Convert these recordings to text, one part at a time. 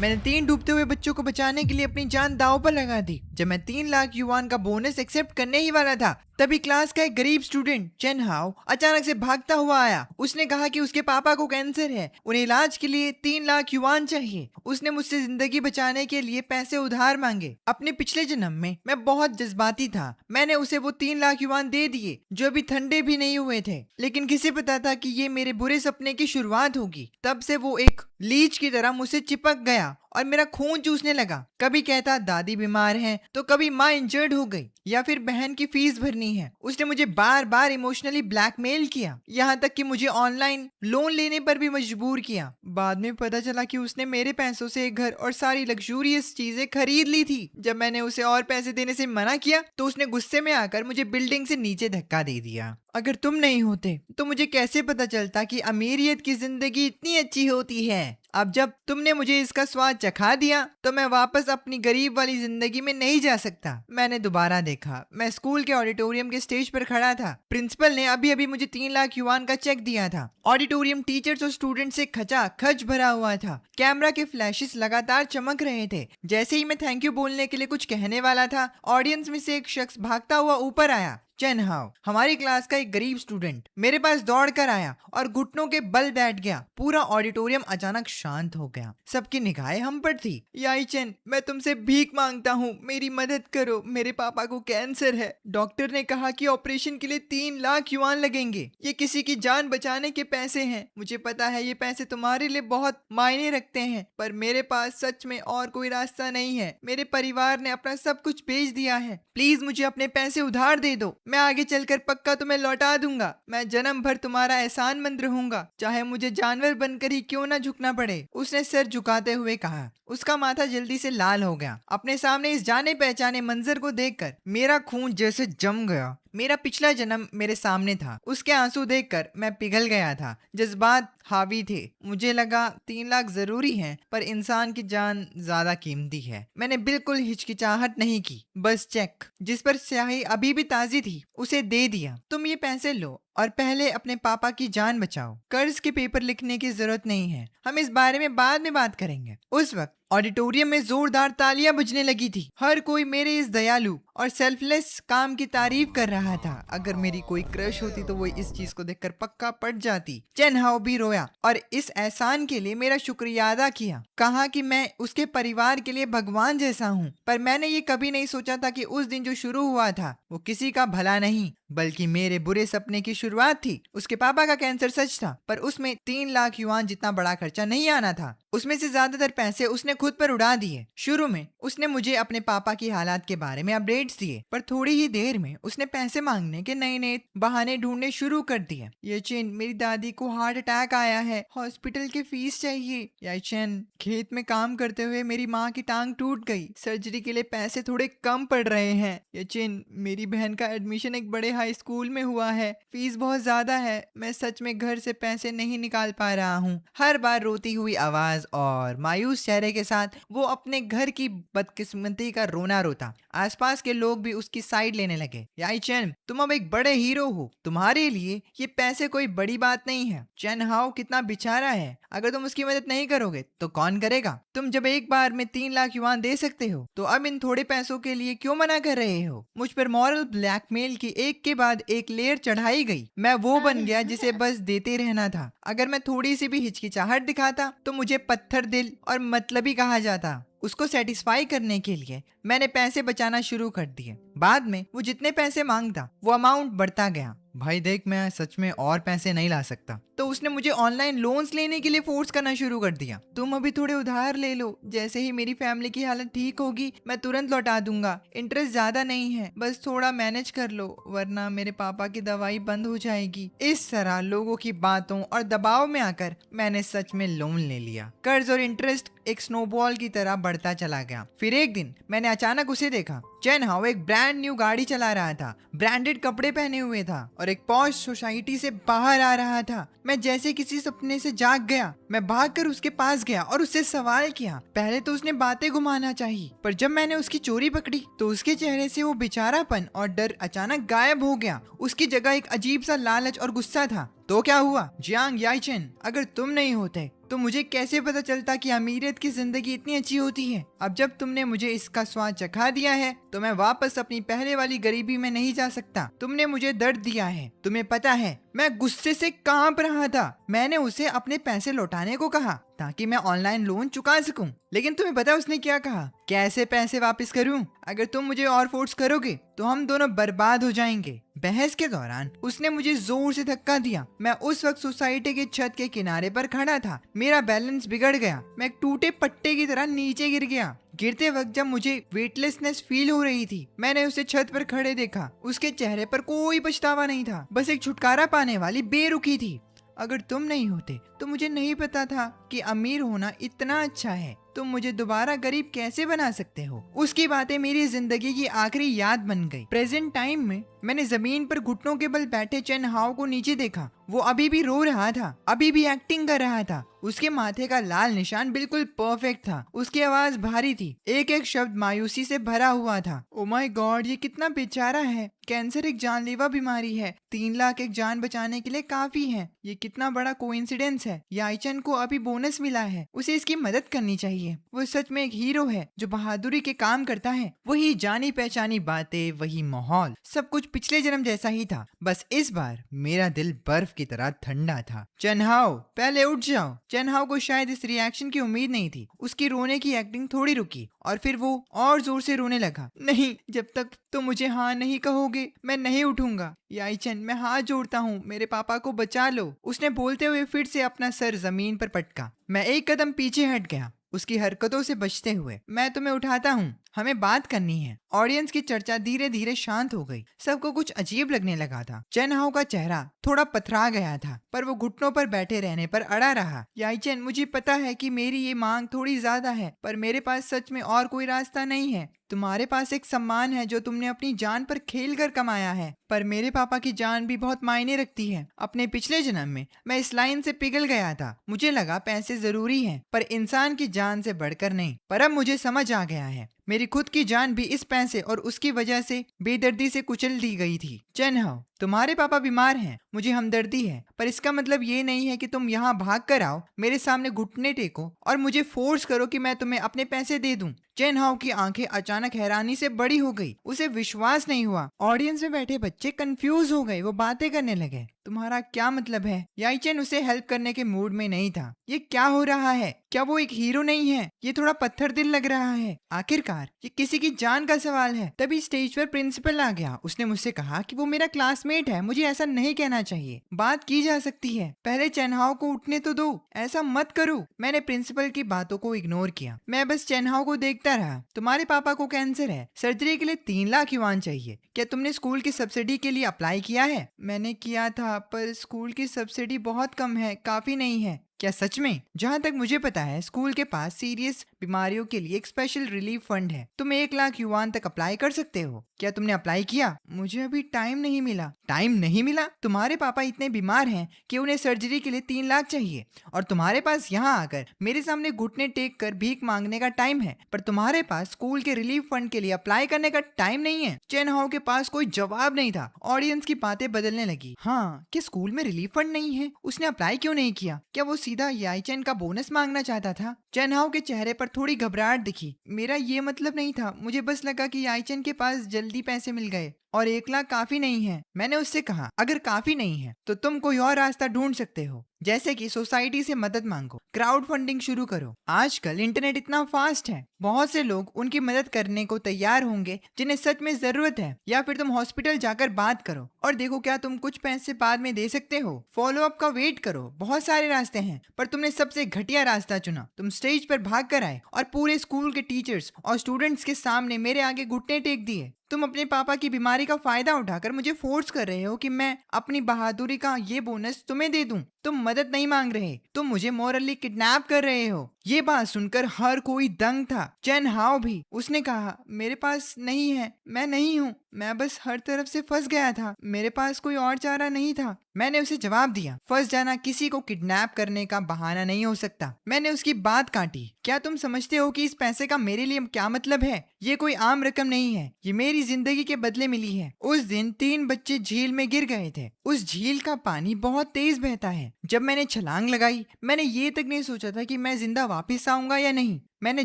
मैंने 3 डूबते हुए बच्चों को बचाने के लिए अपनी जान दांव पर लगा दी। जब मैं 3 लाख युआन का बोनस एक्सेप्ट करने ही वाला था, तभी क्लास का एक गरीब स्टूडेंट चेन हाओ अचानक से भागता हुआ आया। उसने कहा कि उसके पापा को कैंसर है, उन्हें इलाज के लिए 3 लाख युआन चाहिए। उसने मुझसे जिंदगी बचाने के लिए पैसे उधार मांगे। अपने पिछले जन्म में मैं बहुत जज्बाती था। मैंने उसे वो 3 लाख युआन दे दिए जो अभी ठंडे भी नहीं हुए थे, लेकिन किसे पता था कि ये मेरे बुरे सपने की शुरुआत होगी। तब से वो एक लीच की तरह मुझसे चिपक गया और मेरा खून चूसने लगा। कभी कहता दादी बीमार है, तो कभी माँ इंजर्ड हो गई, या फिर बहन की फीस भरनी है। उसने मुझे बार बार इमोशनली ब्लैकमेल किया, यहाँ तक कि मुझे ऑनलाइन लोन लेने पर भी मजबूर किया। बाद में पता चला कि उसने मेरे पैसों से एक घर और सारी लग्जूरियस चीजें खरीद ली थी। जब मैंने उसे और पैसे देने से मना किया, तो उसने गुस्से में आकर मुझे बिल्डिंग से नीचे धक्का दे दिया। अगर तुम नहीं होते तो मुझे कैसे पता चलता कि अमीरियत की जिंदगी इतनी अच्छी होती है। अब जब तुमने मुझे इसका स्वाद चखा दिया, तो मैं वापस अपनी गरीब वाली जिंदगी में नहीं जा सकता। मैंने दोबारा देखा, मैं स्कूल के ऑडिटोरियम के स्टेज पर खड़ा था। प्रिंसिपल ने अभी अभी मुझे 3 लाख युआन का चेक दिया था। ऑडिटोरियम टीचर्स और स्टूडेंट से खचाखच भरा हुआ था। कैमरा के फ्लैशेस लगातार चमक रहे थे। जैसे ही मैं थैंक यू बोलने के लिए कुछ कहने वाला था, ऑडियंस में से एक शख्स भागता हुआ ऊपर आया। चेन हाओ, हमारी क्लास का एक गरीब स्टूडेंट, मेरे पास दौड़ कर आया और घुटनों के बल बैठ गया। पूरा ऑडिटोरियम अचानक शांत हो गया। सबकी निगाहें हम पर थी। याई चेन, मैं तुमसे भीख मांगता हूँ, मेरी मदद करो। मेरे पापा को कैंसर है। डॉक्टर ने कहा कि ऑपरेशन के लिए 3 लाख युआन लगेंगे। ये किसी की जान बचाने के पैसे हैं। मुझे पता है ये पैसे तुम्हारे लिए बहुत मायने रखते हैं, पर मेरे पास सच में और कोई रास्ता नहीं है। मेरे परिवार ने अपना सब कुछ बेच दिया है। प्लीज मुझे अपने पैसे उधार दे दो। मैं आगे चलकर पक्का तुम्हें लौटा दूंगा। मैं जन्म भर तुम्हारा एहसानमंद रहूंगा, चाहे मुझे जानवर बनकर ही क्यों ना झुकना पड़े। उसने सर झुकाते हुए कहा। उसका माथा जल्दी से लाल हो गया। अपने सामने इस जाने पहचाने मंजर को देखकर मेरा खून जैसे जम गया। मेरा पिछला जन्म मेरे सामने था। उसके आंसू देखकर मैं पिघल गया था। जज्बात हावी थे। मुझे लगा 3 लाख जरूरी है, पर इंसान की जान ज्यादा कीमती है। मैंने बिल्कुल हिचकिचाहट नहीं की, बस चेक जिस पर स्याही अभी भी ताजी थी उसे दे दिया। तुम ये पैसे लो और पहले अपने पापा की जान बचाओ। कर्ज के पेपर लिखने की जरूरत नहीं है, हम इस बारे में बाद में बात करेंगे। उस वक्त ऑडिटोरियम में जोरदार तालियां बजने लगी थी। हर कोई मेरे इस दयालु और सेल्फलेस काम की तारीफ कर रहा था। अगर मेरी कोई क्रश होती तो वो इस चीज को देखकर पक्का पट जाती। चेन हाओ भी रोया और इस एहसान के लिए मेरा शुक्रिया अदा किया। कहा कि मैं उसके परिवार के लिए भगवान जैसा हूँ। पर मैंने ये कभी नहीं सोचा था कि उस दिन जो शुरू हुआ था वो किसी का भला नहीं, बल्कि मेरे बुरे सपने की शुरुआत थी। उसके पापा का कैंसर सच था, पर उसमें 3 लाख युआन जितना बड़ा खर्चा नहीं आना था। उसमें से ज्यादातर पैसे उसने खुद पर उड़ा दिए। शुरू में उसने मुझे अपने पापा की हालात के बारे में अपडेट्स दिए, पर थोड़ी ही देर में उसने पैसे मांगने के नए नए बहाने ढूंढने शुरू कर दिए। याचेन, मेरी दादी को हार्ट अटैक आया है, हॉस्पिटल की फीस चाहिए। याचेन, खेत में काम करते हुए मेरी माँ की टांग टूट गई, सर्जरी के लिए पैसे थोड़े कम पड़ रहे हैं। याचेन, मेरी बहन का एडमिशन एक बड़े हाई स्कूल में हुआ है, फीस बहुत ज्यादा है। मैं सच में घर से पैसे नहीं निकाल पा रहा हूँ। हर बार रोती हुई आवाज और मायूस चेहरे के साथ वो अपने घर की बदकिस्मती का रोना रोता। आसपास के लोग भी उसकी साइड लेने लगे। याई चेन, तुम अब एक बड़े हीरो हो, तुम्हारे लिए ये पैसे कोई बड़ी बात नहीं है। चेन हाओ कितना बेचारा है, अगर तुम उसकी मदद नहीं करोगे तो कौन करेगा। तुम जब एक बार में 3 लाख युआन दे सकते हो, तो अब इन थोड़े पैसों के लिए क्यों मना कर रहे हो। मुझ पर मॉरल ब्लैकमेल की एक के बाद एक लेयर चढ़ाई गई। मैं वो बन गया जिसे बस देते रहना था। अगर मैं थोड़ी सी भी हिचकिचाहट दिखाता तो मुझे पत्थर दिल और मतलबी कहा जाता। उसको सेटिस्फाई करने के लिए मैंने पैसे बचाना शुरू कर दिए। बाद में वो जितने पैसे मांगता वो अमाउंट बढ़ता गया। भाई देख, मैं सच में और पैसे नहीं ला सकता। तो उसने मुझे ऑनलाइन लोन्स लेने के लिए फोर्स करना शुरू कर दिया। तुम अभी थोड़े उधार ले लो, जैसे ही मेरी फैमिली की हालत ठीक होगी मैं तुरंत लौटा दूंगा। इंटरेस्ट ज्यादा नहीं है, बस थोड़ा मैनेज कर लो, वरना मेरे पापा की दवाई बंद हो जाएगी। इस तरह लोगों की बातों और दबाव में आकर मैंने सच में लोन ले लिया। कर्ज और इंटरेस्ट एक स्नोबॉल की तरह बढ़ता चला गया। फिर एक दिन मैंने अचानक उसे देखा। चेन हाओ एक ब्रांड न्यू गाड़ी चला रहा था, ब्रांडेड कपड़े पहने हुए था और एक पॉश सोसाइटी से बाहर आ रहा था। मैं जैसे किसी सपने से जाग गया। मैं भागकर उसके पास गया और उससे सवाल किया। पहले तो उसने बातें घुमाना चाहिए, पर जब मैंने उसकी चोरी पकड़ी तो उसके चेहरे से वो बेचारापन और डर अचानक गायब हो गया। उसकी जगह एक अजीब सा लालच और गुस्सा था। तो क्या हुआ जियांग याइचन, अगर तुम नहीं होते तो मुझे कैसे पता चलता कि अमीरियत की जिंदगी इतनी अच्छी होती है। अब जब तुमने मुझे इसका स्वाद चखा दिया है तो मैं वापस अपनी पहले वाली गरीबी में नहीं जा सकता। तुमने मुझे दर्द दिया है। तुम्हें पता है मैं गुस्से से कांप रहा था। मैंने उसे अपने पैसे लौटाने को कहा ताकि मैं ऑनलाइन लोन चुका सकूं। लेकिन तुम्हें पता उसने क्या कहा? कैसे पैसे वापस करूं? अगर तुम मुझे और फोर्स करोगे तो हम दोनों बर्बाद हो जाएंगे। बहस के दौरान उसने मुझे जोर से धक्का दिया। मैं उस वक्त सोसाइटी के छत के किनारे पर खड़ा था। मेरा बैलेंस बिगड़ गया। मैं एक टूटे पट्टे की तरह नीचे गिर गया। गिरते वक्त जब मुझे वेटलेसनेस फील हो रही थी, मैंने उसे छत पर खड़े देखा। उसके चेहरे पर कोई पछतावा नहीं था, बस एक छुटकारा पाने वाली बेरुखी थी। अगर तुम नहीं होते तो मुझे नहीं पता था कि अमीर होना इतना अच्छा है। तुम मुझे दोबारा गरीब कैसे बना सकते हो? उसकी बातें मेरी जिंदगी की आखिरी याद बन गई। प्रेजेंट टाइम में मैंने जमीन पर घुटनों के बल बैठे चेन हाओ को नीचे देखा। वो अभी भी रो रहा था, अभी भी एक्टिंग कर रहा था। उसके माथे का लाल निशान बिल्कुल परफेक्ट था। उसकी आवाज भारी थी, एक एक शब्द मायूसी से भरा हुआ था। ओ माय गॉड, ये कितना बेचारा है। कैंसर एक जानलेवा बीमारी है। 3 लाख एक जान बचाने के लिए काफी है। ये कितना बड़ा कोइंसिडेंस है। याइचन को अभी बोनस मिला है, उसे इसकी मदद करनी चाहिए। वो सच में एक हीरो है जो बहादुरी के काम करता है। वही जानी पहचानी बातें, वही माहौल, सब कुछ पिछले जन्म जैसा ही था। बस इस बार मेरा दिल बर्फ की तरह ठंडा था। चेनहाओ, पहले उठ जाओ। चेनहाओ को शायद इस रिएक्शन की उम्मीद नहीं थी। उसकी रोने की एक्टिंग थोड़ी रुकी और फिर वो और जोर से रोने लगा। नहीं, जब तक तुम मुझे हाँ नहीं कहोगे मैं नहीं उठूंगा। याइचन, मैं हाथ जोड़ता हूँ, मेरे पापा को बचा लो। उसने बोलते हुए फिर से अपना सर जमीन पर पटका। मैं एक कदम पीछे हट गया, उसकी हरकतों से बचते हुए। मैं तुम्हें उठाता हूँ, हमें बात करनी है। ऑडियंस की चर्चा धीरे धीरे शांत हो गई। सबको कुछ अजीब लगने लगा था। चेनहाओ का चेहरा थोड़ा पथरा गया था, पर वो घुटनों पर बैठे रहने पर अड़ा रहा। याइचन, मुझे पता है कि मेरी ये मांग थोड़ी ज्यादा है, पर मेरे पास सच में और कोई रास्ता नहीं है। तुम्हारे पास एक सम्मान है जो तुमने अपनी जान पर खेल कर कमाया है, पर मेरे पापा की जान भी बहुत मायने रखती है। अपने पिछले जन्म में मैं इस लाइन से पिघल गया था। मुझे लगा पैसे जरूरी हैं, पर इंसान की जान से बढ़कर नहीं। पर अब मुझे समझ आ गया है, मेरी खुद की जान भी इस पैसे और उसकी वजह से बेदर्दी से कुचल दी गई थी। चेनहाओ, तुम्हारे पापा बीमार हैं, मुझे हमदर्दी है, पर इसका मतलब ये नहीं है कि तुम यहाँ भाग कर आओ, मेरे सामने घुटने टेको और मुझे फोर्स करो कि मैं तुम्हें अपने पैसे दे दूं। चेनहाओ की आंखें अचानक हैरानी से बड़ी हो गई। उसे विश्वास नहीं हुआ। ऑडियंस में बैठे बच्चे कंफ्यूज हो गए। वो बातें करने लगे। तुम्हारा क्या मतलब है? याइचन उसे हेल्प करने के मूड में नहीं था। ये क्या हो रहा है? क्या वो एक हीरो नहीं है? ये थोड़ा पत्थर दिल लग रहा है। आखिरकार ये किसी की जान का सवाल है। तभी स्टेज पर प्रिंसिपल आ गया। उसने मुझसे कहा कि वो मेरा क्लासमेट है, मुझे ऐसा नहीं कहना चाहिए। बात की जा सकती है, पहले चेनहाओ को उठने तो दो। ऐसा मत करो। मैंने प्रिंसिपल की बातों को इग्नोर किया। मैं बस चेनहाओ को देखता रहा। तुम्हारे पापा को कैंसर है, सर्जरी के लिए 3 लाख युआन चाहिए। क्या तुमने स्कूल की सब्सिडी के लिए अप्लाई किया है? मैंने किया था, पर स्कूल की सब्सिडी बहुत कम है, काफी नहीं है। क्या सच में? जहाँ तक मुझे पता है स्कूल के पास सीरियस बीमारियों के लिए एक स्पेशल रिलीफ फंड है। तुम 1 लाख युआन तक अप्लाई कर सकते हो। क्या तुमने अप्लाई किया? मुझे अभी टाइम नहीं मिला। टाइम नहीं मिला? तुम्हारे पापा इतने बीमार हैं कि उन्हें सर्जरी के लिए 3 लाख चाहिए और तुम्हारे पास यहाँ आकर मेरे सामने घुटने टेक कर भीख मांगने का टाइम है, पर तुम्हारे पास स्कूल के रिलीफ फंड के लिए अप्लाई करने का टाइम नहीं है। चेनहाओ के पास कोई जवाब नहीं था। ऑडियंस की बातें बदलने लगी। हाँ, क्या स्कूल में रिलीफ फंड नहीं है? उसने अप्लाई क्यों नहीं किया? क्या वो सीधा याइचन का बोनस मांगना चाहता था? चेनहाओ के चेहरे पर थोड़ी घबराहट दिखी। मेरा ये मतलब नहीं था, मुझे बस लगा कि याइचन के पास जल्दी पैसे मिल गए और 1 लाख काफी नहीं है। मैंने उससे कहा, अगर काफी नहीं है तो तुम कोई और रास्ता ढूंढ सकते हो, जैसे कि सोसाइटी से मदद मांगो, क्राउड फंडिंग शुरू करो। आजकल इंटरनेट इतना फास्ट है, बहुत से लोग उनकी मदद करने को तैयार होंगे जिन्हें सच में जरूरत है। या फिर तुम हॉस्पिटल जाकर बात करो और देखो क्या तुम कुछ पैसे बाद में दे सकते हो। फॉलो अप का वेट करो। बहुत सारे रास्ते हैं, पर तुमने सबसे घटिया रास्ता चुना। तुम स्टेज पर भाग कर आए और पूरे स्कूल के टीचर्स और स्टूडेंट्स के सामने मेरे आगे घुटने टेक दिए। तुम अपने पापा की बीमारी का फायदा उठाकर मुझे फोर्स कर रहे हो कि मैं अपनी बहादुरी का ये बोनस तुम्हें दे दूं। तुम मदद नहीं मांग रहे, तुम मुझे मोरली किडनैप कर रहे हो। ये बात सुनकर हर कोई दंग था, चेन हाओ भी। उसने कहा, मेरे पास नहीं है, मैं नहीं हूँ, मैं बस हर तरफ से फंस गया था, मेरे पास कोई और चारा नहीं था। मैंने उसे जवाब दिया, फंस जाना किसी को किडनैप करने का बहाना नहीं हो सकता। मैंने उसकी बात काटी, क्या तुम समझते हो कि इस पैसे का मेरे लिए क्या मतलब है? ये कोई आम रकम नहीं है, ये मेरी जिंदगी के बदले मिली है। उस दिन 3 बच्चे झील में गिर गए थे। उस झील का पानी बहुत तेज बहता है। जब मैंने छलांग लगाई, मैंने ये तक नहीं सोचा था कि मैं जिंदा वापस आऊंगा या नहीं। मैंने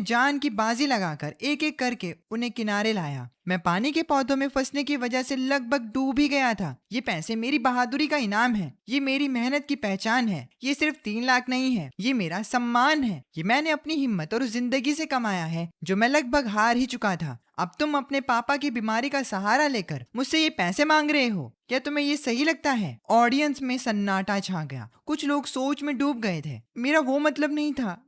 जान की बाजी लगाकर एक एक करके उन्हें किनारे लाया। मैं पानी के पौधों में फंसने की वजह से लगभग डूब ही गया था। ये पैसे मेरी बहादुरी का इनाम है, ये मेरी मेहनत की पहचान है। ये सिर्फ 3 लाख नहीं है, ये मेरा सम्मान है। ये मैंने अपनी हिम्मत और उस जिंदगी से कमाया है जो मैं लगभग हार ही चुका था। अब तुम अपने पापा की बीमारी का सहारा लेकर मुझसे ये पैसे मांग रहे हो, क्या तुम्हें ये सही लगता है? ऑडियंस में सन्नाटा छा गया। कुछ लोग सोच में डूब गए थे। मेरा वो मतलब नहीं था,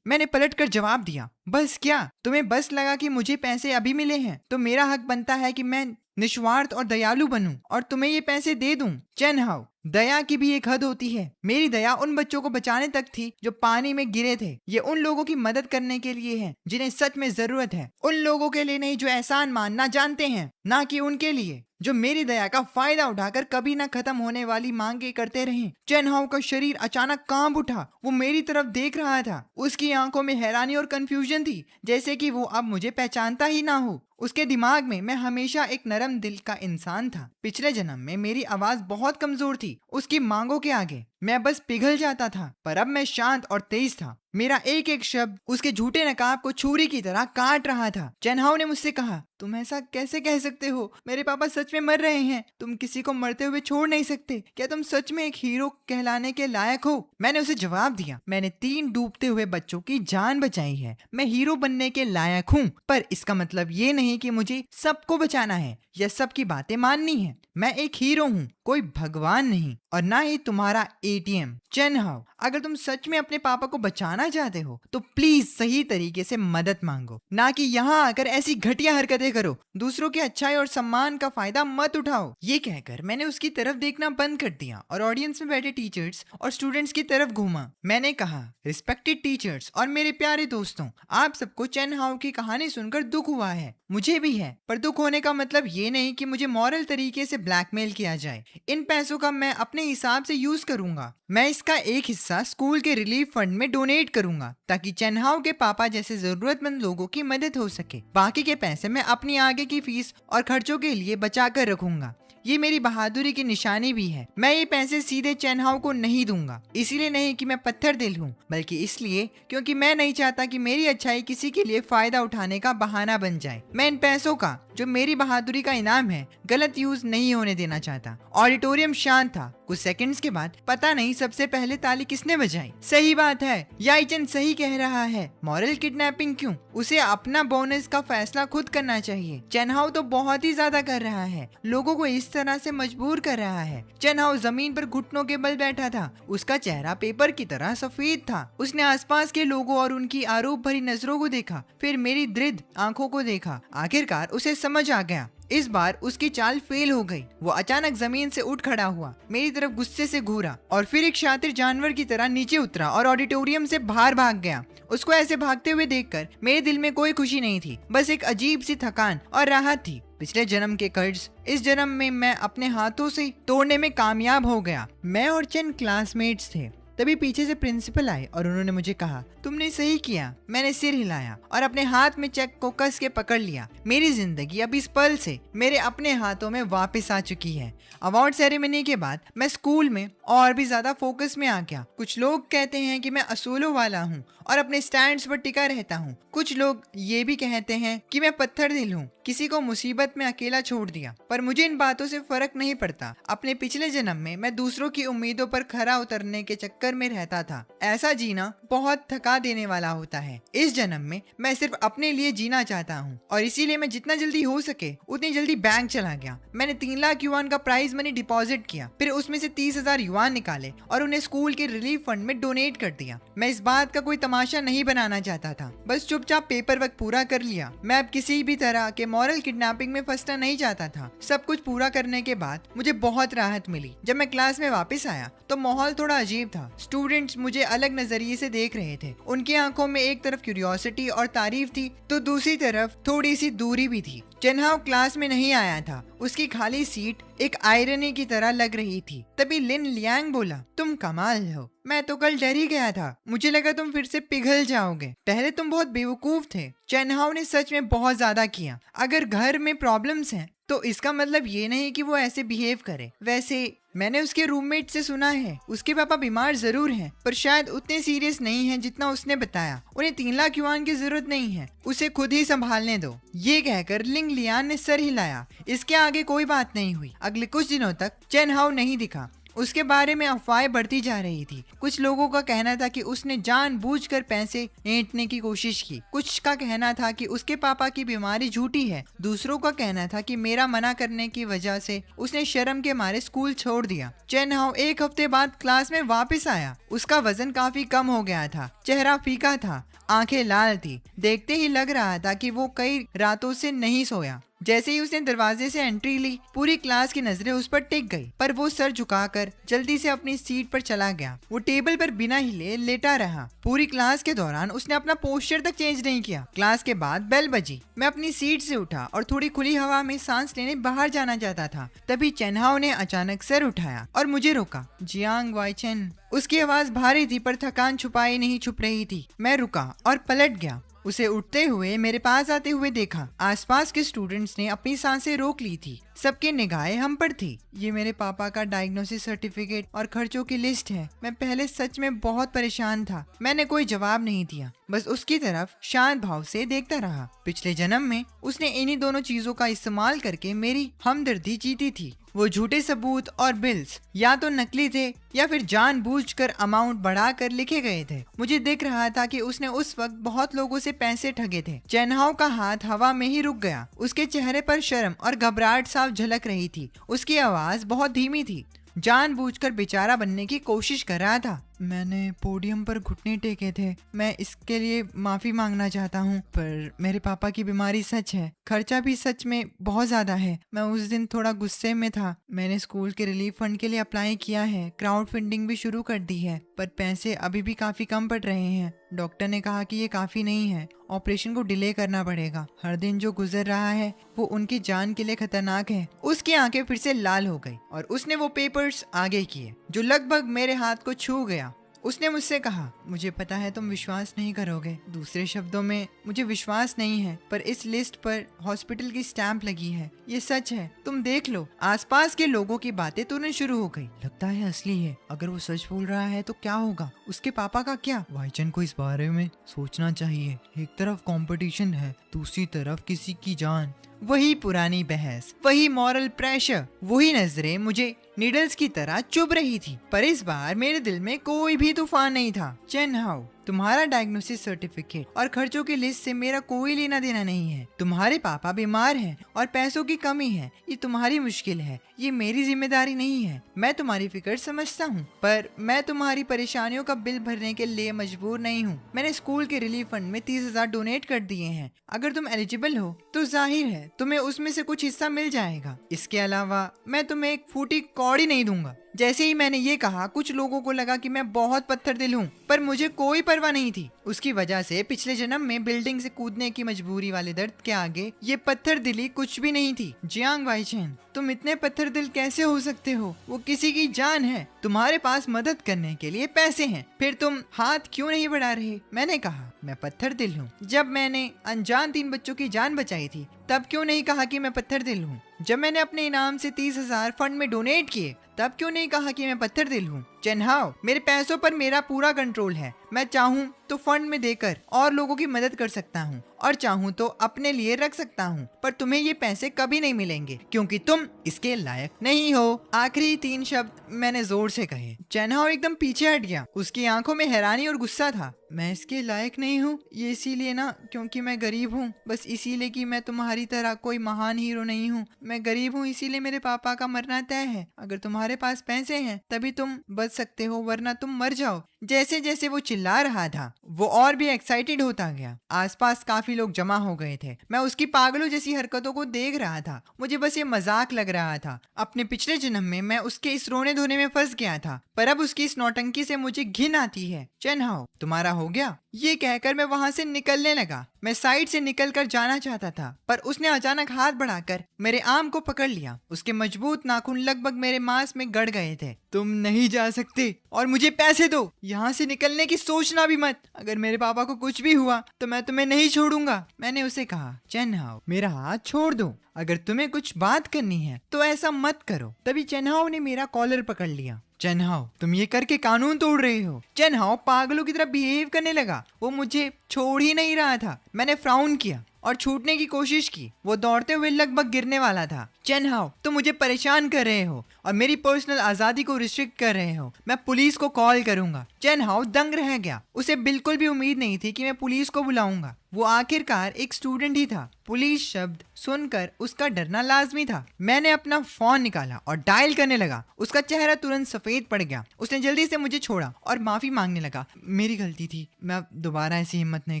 मैंने पलटकर जवाब दिया, बस क्या तुम्हें बस लगा कि मुझे पैसे अभी मिले हैं तो मेरा हक बनता है कि मैं निस्वार्थ और दयालु बनूं और तुम्हें ये पैसे दे दूं? चेन हाओ, दया की भी एक हद होती है। मेरी दया उन बच्चों को बचाने तक थी जो पानी में गिरे थे। ये उन लोगों की मदद करने के लिए है जिन्हें सच में जरूरत है, उन लोगों के लिए नहीं जो एहसान मानना जानते हैं, ना कि उनके लिए जो मेरी दया का फायदा उठाकर कभी ना खत्म होने वाली मांगे करते रहे। चेन हाओ का शरीर अचानक कांप उठा। वो मेरी तरफ देख रहा था। उसकी आंखों में हैरानी और कंफ्यूजन थी, जैसे कि वो अब मुझे पहचानता ही ना हो। उसके दिमाग में मैं हमेशा एक नरम दिल का इंसान था। पिछले जन्म में मेरी आवाज बहुत कमजोर थी। उसकी मांगों के आगे मैं बस पिघल जाता था, पर अब मैं शांत और तेज था। मेरा एक एक शब्द उसके झूठे नकाब को छुरी की तरह काट रहा था। चेन हाओ ने मुझसे कहा, तुम ऐसा कैसे कह सकते हो? मेरे पापा सच में मर रहे हैं, तुम किसी को मरते हुए छोड़ नहीं सकते। क्या तुम सच में एक हीरो कहलाने के लायक हो? मैंने उसे जवाब दिया, मैंने 3 डूबते हुए बच्चों की जान बचाई है, मैं हीरो बनने के लायक हूँ। पर इसका मतलब ये नहीं कि मुझे सबको बचाना है या सबकी बातें माननी है। मैं एक हीरो हूँ, कोई भगवान नहीं, और ना ही तुम्हारा एटीएम। चेन हाओ, अगर तुम सच में अपने पापा को बचाना चाहते हो तो प्लीज सही तरीके से मदद मांगो, ना कि यहाँ आकर ऐसी घटिया हरकतें करो। दूसरों की अच्छाई और सम्मान का फायदा मत उठाओ। ये कहकर मैंने उसकी तरफ देखना बंद कर दिया और ऑडियंस में बैठे टीचर्स और स्टूडेंट्स की तरफ घूमा। मैंने कहा, रिस्पेक्टेड टीचर्स और मेरे प्यारे दोस्तों, आप सबको चेन हाओ की कहानी सुनकर दुख हुआ है, मुझे भी है। पर दुख होने का मतलब ये नहीं कि मुझे मॉरल तरीके से ब्लैकमेल किया जाए। इन पैसों का मैं अपने हिसाब से यूज करूंगा। मैं इसका एक हिस्सा स्कूल के रिलीफ फंड में डोनेट करूंगा ताकि चेन हाओ के पापा जैसे जरूरतमंद लोगों की मदद हो सके। बाकी के पैसे मैं अपनी आगे की फीस और खर्चों के लिए बचा कर रखूंगा। ये मेरी बहादुरी की निशानी भी है। मैं ये पैसे सीधे चेन हाओ को नहीं दूंगा, इसीलिए नहीं कि मैं पत्थर दिल हूँ, बल्कि इसलिए क्योंकि मैं नहीं चाहता कि मेरी अच्छाई किसी के लिए फायदा उठाने का बहाना बन जाए। मैं इन पैसों का, जो मेरी बहादुरी का इनाम है, गलत यूज नहीं होने देना चाहता। ऑडिटोरियम शांत था। कुछ सेकंड्स के बाद पता नहीं सबसे पहले ताली किसने बजाई। सही बात है, याईचन सही कह रहा है। मॉरल किडनैपिंग क्यों? उसे अपना बोनस का फैसला खुद करना चाहिए। चेन हाओ तो बहुत ही ज्यादा कर रहा है, लोगों को इस तरह से मजबूर कर रहा है। चेन हाओ जमीन पर घुटनों के बल बैठा था। उसका चेहरा पेपर की तरह सफेद था। उसने आसपास के लोगों और उनकी आरोप भरी नजरों को देखा, फिर मेरी दृढ़ आंखों को देखा। आखिरकार उसे समझ आ गया। इस बार उसकी चाल फेल हो गई। वो अचानक जमीन से उठ खड़ा हुआ, मेरी तरफ गुस्से से घूरा और फिर एक शातिर जानवर की तरह नीचे उतरा और ऑडिटोरियम से बाहर भाग गया। उसको ऐसे भागते हुए देखकर मेरे दिल में कोई खुशी नहीं थी, बस एक अजीब सी थकान और राहत थी। पिछले जन्म के कर्ज इस जन्म में मैं अपने हाथों से तोड़ने में कामयाब हो गया। मैं और चंद क्लासमेट्स थे। तभी पीछे से प्रिंसिपल आए और उन्होंने मुझे कहा, तुमने सही किया। मैंने सिर हिलाया और अपने हाथ में चेक को कस के पकड़ लिया। मेरी जिंदगी अब इस पल से मेरे अपने हाथों में वापस आ चुकी है। अवार्ड सेरेमनी के बाद मैं स्कूल में और भी ज्यादा फोकस में आ गया। कुछ लोग कहते हैं कि मैं असूलों वाला हूँ और अपने स्टैंड्स पर टिका रहता हूँ। कुछ लोग ये भी कहते हैं कि मैं पत्थर दिल हूँ, किसी को मुसीबत में अकेला छोड़ दिया। पर मुझे इन बातों से फर्क नहीं पड़ता। अपने पिछले जन्म में मैं दूसरों की उम्मीदों पर खरा उतरने के चक्कर स्तर में रहता था। ऐसा जीना बहुत थका देने वाला होता है। इस जन्म में मैं सिर्फ अपने लिए जीना चाहता हूँ और इसीलिए मैं जितना जल्दी हो सके उतनी जल्दी बैंक चला गया। मैंने 3 लाख युआन का प्राइज मनी डिपॉजिट किया, फिर उसमें से 30,000 युआन निकाले और उन्हें स्कूल के रिलीफ फंड में डोनेट कर दिया। मैं इस बात का कोई तमाशा नहीं बनाना चाहता था, बस चुपचाप पेपर वर्क पूरा कर लिया। मैं अब किसी भी तरह के मॉरल किडनैपिंग में फंसना नहीं चाहता था। सब कुछ पूरा करने के बाद मुझे बहुत राहत मिली। जब मैं क्लास में वापस आया तो माहौल थोड़ा अजीब था। स्टूडेंट्स मुझे अलग नजरिए से देख रहे थे। उनकी आंखों में एक तरफ क्यूरियोसिटी और तारीफ थी तो दूसरी तरफ थोड़ी सी दूरी भी थी। चेनहाओ क्लास में नहीं आया था। उसकी खाली सीट एक आयरनी की तरह लग रही थी। तभी लिन लियांग बोला, तुम कमाल हो, मैं तो कल डर ही गया था। मुझे लगा तुम फिर से पिघल जाओगे। पहले तुम बहुत बेवकूफ थे। चेनहाओ ने सच में बहुत ज्यादा किया। अगर घर में प्रॉब्लम्स हैं तो इसका मतलब ये नहीं कि वो ऐसे बिहेव करे। वैसे मैंने उसके रूममेट से सुना है उसके पापा बीमार जरूर हैं, पर शायद उतने सीरियस नहीं हैं जितना उसने बताया। उन्हें 3 लाख युआन की जरूरत नहीं है, उसे खुद ही संभालने दो। ये कहकर लिंग लियान ने सर हिलाया। इसके आगे कोई बात नहीं हुई। अगले कुछ दिनों तक चेनहाओ नहीं दिखा। उसके बारे में अफवाहें बढ़ती जा रही थी। कुछ लोगों का कहना था कि उसने जानबूझकर पैसे ऐंठने की कोशिश की। कुछ का कहना था कि उसके पापा की बीमारी झूठी है। दूसरों का कहना था कि मेरा मना करने की वजह से उसने शर्म के मारे स्कूल छोड़ दिया। चेनहाओ 1 हफ्ते बाद क्लास में वापस आया। उसका वजन काफी कम हो गया था, चेहरा फीका था, आंखें लाल थी। देखते ही लग रहा था कि वो कई रातों से नहीं सोया। जैसे ही उसने दरवाजे से एंट्री ली, पूरी क्लास की नजरें उस पर टिक गई, पर वो सर झुकाकर जल्दी से अपनी सीट पर चला गया। वो टेबल पर बिना हिले लेटा रहा। पूरी क्लास के दौरान उसने अपना पोस्चर तक चेंज नहीं किया। क्लास के बाद बेल बजी। मैं अपनी सीट से उठा और थोड़ी खुली हवा में सांस लेने बाहर जाना चाहता था। तभी चेनहाओ ने अचानक सर उठाया और मुझे रोका। जियांग वाईचेन। उसकी आवाज भारी थी पर थकान छुपाई नहीं छुप रही थी। मैं रुका और पलट गया। उसे उठते हुए मेरे पास आते हुए देखा। आसपास के स्टूडेंट्स ने अपनी सांसें रोक ली थी। सबकी निगाहें हम पर थी। ये मेरे पापा का डायग्नोसिस सर्टिफिकेट और खर्चों की लिस्ट है। मैं पहले सच में बहुत परेशान था। मैंने कोई जवाब नहीं दिया, बस उसकी तरफ शांत भाव से देखता रहा। पिछले जन्म में उसने इन्हीं दोनों चीजों का इस्तेमाल करके मेरी हमदर्दी जीती थी। वो झूठे सबूत और बिल्स या तो नकली थे या फिर जानबूझकर अमाउंट बढ़ाकर लिखे गए थे। मुझे दिख रहा था कि उसने उस वक्त बहुत लोगों से पैसे ठगे थे। चेनहाओ का हाथ हवा में ही रुक गया। उसके चेहरे पर शर्म और घबराहट साफ झलक रही थी। उसकी आवाज बहुत धीमी थी। जानबूझकर बेचारा बनने की कोशिश कर रहा था। मैंने पोडियम पर घुटने टेके थे। मैं इसके लिए माफी मांगना चाहता हूँ, पर मेरे पापा की बीमारी सच है। खर्चा भी सच में बहुत ज्यादा है। मैं उस दिन थोड़ा गुस्से में था। मैंने स्कूल के रिलीफ फंड के लिए अप्लाई किया है, क्राउड फंडिंग भी शुरू कर दी है, पर पैसे अभी भी काफी कम पड़ रहे हैं। डॉक्टर ने कहा कि ये काफी नहीं है, ऑपरेशन को डिले करना पड़ेगा। हर दिन जो गुजर रहा है वो उनकी जान के लिए खतरनाक है। उसकी आंखें फिर से लाल हो गई और उसने वो पेपर्स आगे किए जो लगभग मेरे हाथ को छू गया। उसने मुझसे कहा, मुझे पता है तुम विश्वास नहीं करोगे। दूसरे शब्दों में, मुझे विश्वास नहीं है, पर इस लिस्ट पर हॉस्पिटल की स्टैंप लगी है। ये सच है, तुम देख लो। आसपास के लोगों की बातें तुरंत शुरू हो गई। लगता है असली है। अगर वो सच बोल रहा है तो क्या होगा? उसके पापा का क्या? वाईचन को इस बारे में सोचना चाहिए। एक तरफ कंपटीशन है, दूसरी तरफ किसी की जान। वही पुरानी बहस, वही मॉरल प्रेशर, वही नजरें मुझे नीडल्स की तरह चुभ रही थी। पर इस बार मेरे दिल में कोई भी तूफान नहीं था। चेनहाओ, तुम्हारा डायग्नोसिस सर्टिफिकेट और खर्चों की लिस्ट से मेरा कोई लेना देना नहीं है। तुम्हारे पापा बीमार हैं और पैसों की कमी है। ये तुम्हारी मुश्किल है, ये मेरी जिम्मेदारी नहीं है। मैं तुम्हारी फिक्र समझता हूँ, पर मैं तुम्हारी परेशानियों का बिल भरने के लिए मजबूर नहीं हूँ। मैंने स्कूल के रिलीफ फंड में 30,000 डोनेट कर दिए हैं। अगर तुम एलिजिबल हो तो जाहिर है तुम्हें उसमें से कुछ हिस्सा मिल जाएगा। इसके अलावा मैं तुम्हें एक फूटी कौड़ी नहीं दूंगा। जैसे ही मैंने ये कहा, कुछ लोगों को लगा कि मैं बहुत पत्थर दिल हूँ, पर मुझे कोई परवाह नहीं थी। उसकी वजह से पिछले जन्म में बिल्डिंग से कूदने की मजबूरी वाले दर्द के आगे ये पत्थर दिली कुछ भी नहीं थी। जियांग वाईचेन, तुम इतने पत्थर दिल कैसे हो सकते हो? वो किसी की जान है। तुम्हारे पास मदद करने के लिए पैसे हैं, फिर तुम हाथ क्यों नहीं बढ़ा रहे? मैंने कहा, मैं पत्थर दिल हूँ। जब मैंने अनजान 3 बच्चों की जान बचाई थी, तब क्यों नहीं कहा कि मैं पत्थर दिल हूँ? जब मैंने अपने इनाम से 30,000 फंड में डोनेट किए, तब क्यों नहीं कहा कि मैं पत्थर दिल हूँ? चेनहाओ, मेरे पैसों पर मेरा पूरा कंट्रोल है। मैं चाहूँ तो फंड में देकर और लोगों की मदद कर सकता हूँ और चाहूँ तो अपने लिए रख सकता हूँ, पर तुम्हें ये पैसे कभी नहीं मिलेंगे क्योंकि तुम इसके लायक नहीं हो। आखिरी 3 शब्द मैंने जोर से कहे। चेन हाओ एकदम पीछे हट गया। उसकी आंखों में हैरानी और गुस्सा था। मैं इसके लायक नहीं हूँ, ये इसीलिए ना क्योंकि मैं गरीब हूँ, बस इसीलिए कि मैं तुम्हारी तरह कोई महान हीरो नहीं हूँ। मैं गरीब हूँ इसीलिए मेरे पापा का मरना तय है। अगर तुम्हारे पास पैसे हैं तभी तुम बच सकते हो, वरना तुम मर जाओ। जैसे जैसे वो चिल्ला रहा था वो और भी एक्साइटेड होता गया। आसपास काफी लोग जमा हो गए थे। मैं उसकी पागलों जैसी हरकतों को देख रहा था। मुझे बस ये मजाक लग रहा था। अपने पिछले जन्म में मैं उसके इस रोने धोने में फंस गया था, पर अब उसकी इस नौटंकी से मुझे घिन आती है। चेन हाओ, तुम्हारा हो गया? ये कहकर मैं वहां से निकलने लगा। मैं साइड से निकलकर जाना चाहता था, पर उसने अचानक हाथ बढ़ाकर मेरे आर्म को पकड़ लिया। उसके मजबूत नाखून लगभग मेरे मांस में गड़ गए थे। तुम नहीं जा सकते और मुझे पैसे दो। यहाँ से निकलने की सोचना भी मत। अगर मेरे पापा को कुछ भी हुआ तो मैं तुम्हें नहीं छोड़ूंगा। मैंने उसे कहा, चेन हाओ मेरा हाथ छोड़ दो। अगर तुम्हें कुछ बात करनी है तो ऐसा मत करो। तभी चेन हाओ ने मेरा कॉलर पकड़ लिया। चेन हाओ, तुम ये करके कानून तोड़ रहे हो। चेन हाओ पागलों की तरह बिहेव करने लगा। वो मुझे छोड़ ही नहीं रहा था। मैंने फ्राउन किया और छूटने की कोशिश की। वो दौड़ते हुए लगभग गिरने वाला था। चेन हाओ, तुम मुझे परेशान कर रहे हो और मेरी पर्सनल आजादी को रिस्ट्रिक्ट कर रहे हो। मैं पुलिस को कॉल करूंगा। चेन हाओ दंग रह गया। उसे बिल्कुल भी उम्मीद नहीं थी कि मैं पुलिस को बुलाऊंगा। वो आखिरकार एक स्टूडेंट ही था। पुलिस शब्द सुनकर उसका डरना लाजमी था। मैंने अपना फोन निकाला और डायल करने लगा। उसका चेहरा तुरंत सफेद पड़ गया। उसने जल्दी से मुझे छोड़ा और माफी मांगने लगा। मेरी गलती थी, मैं दोबारा ऐसी हिम्मत नहीं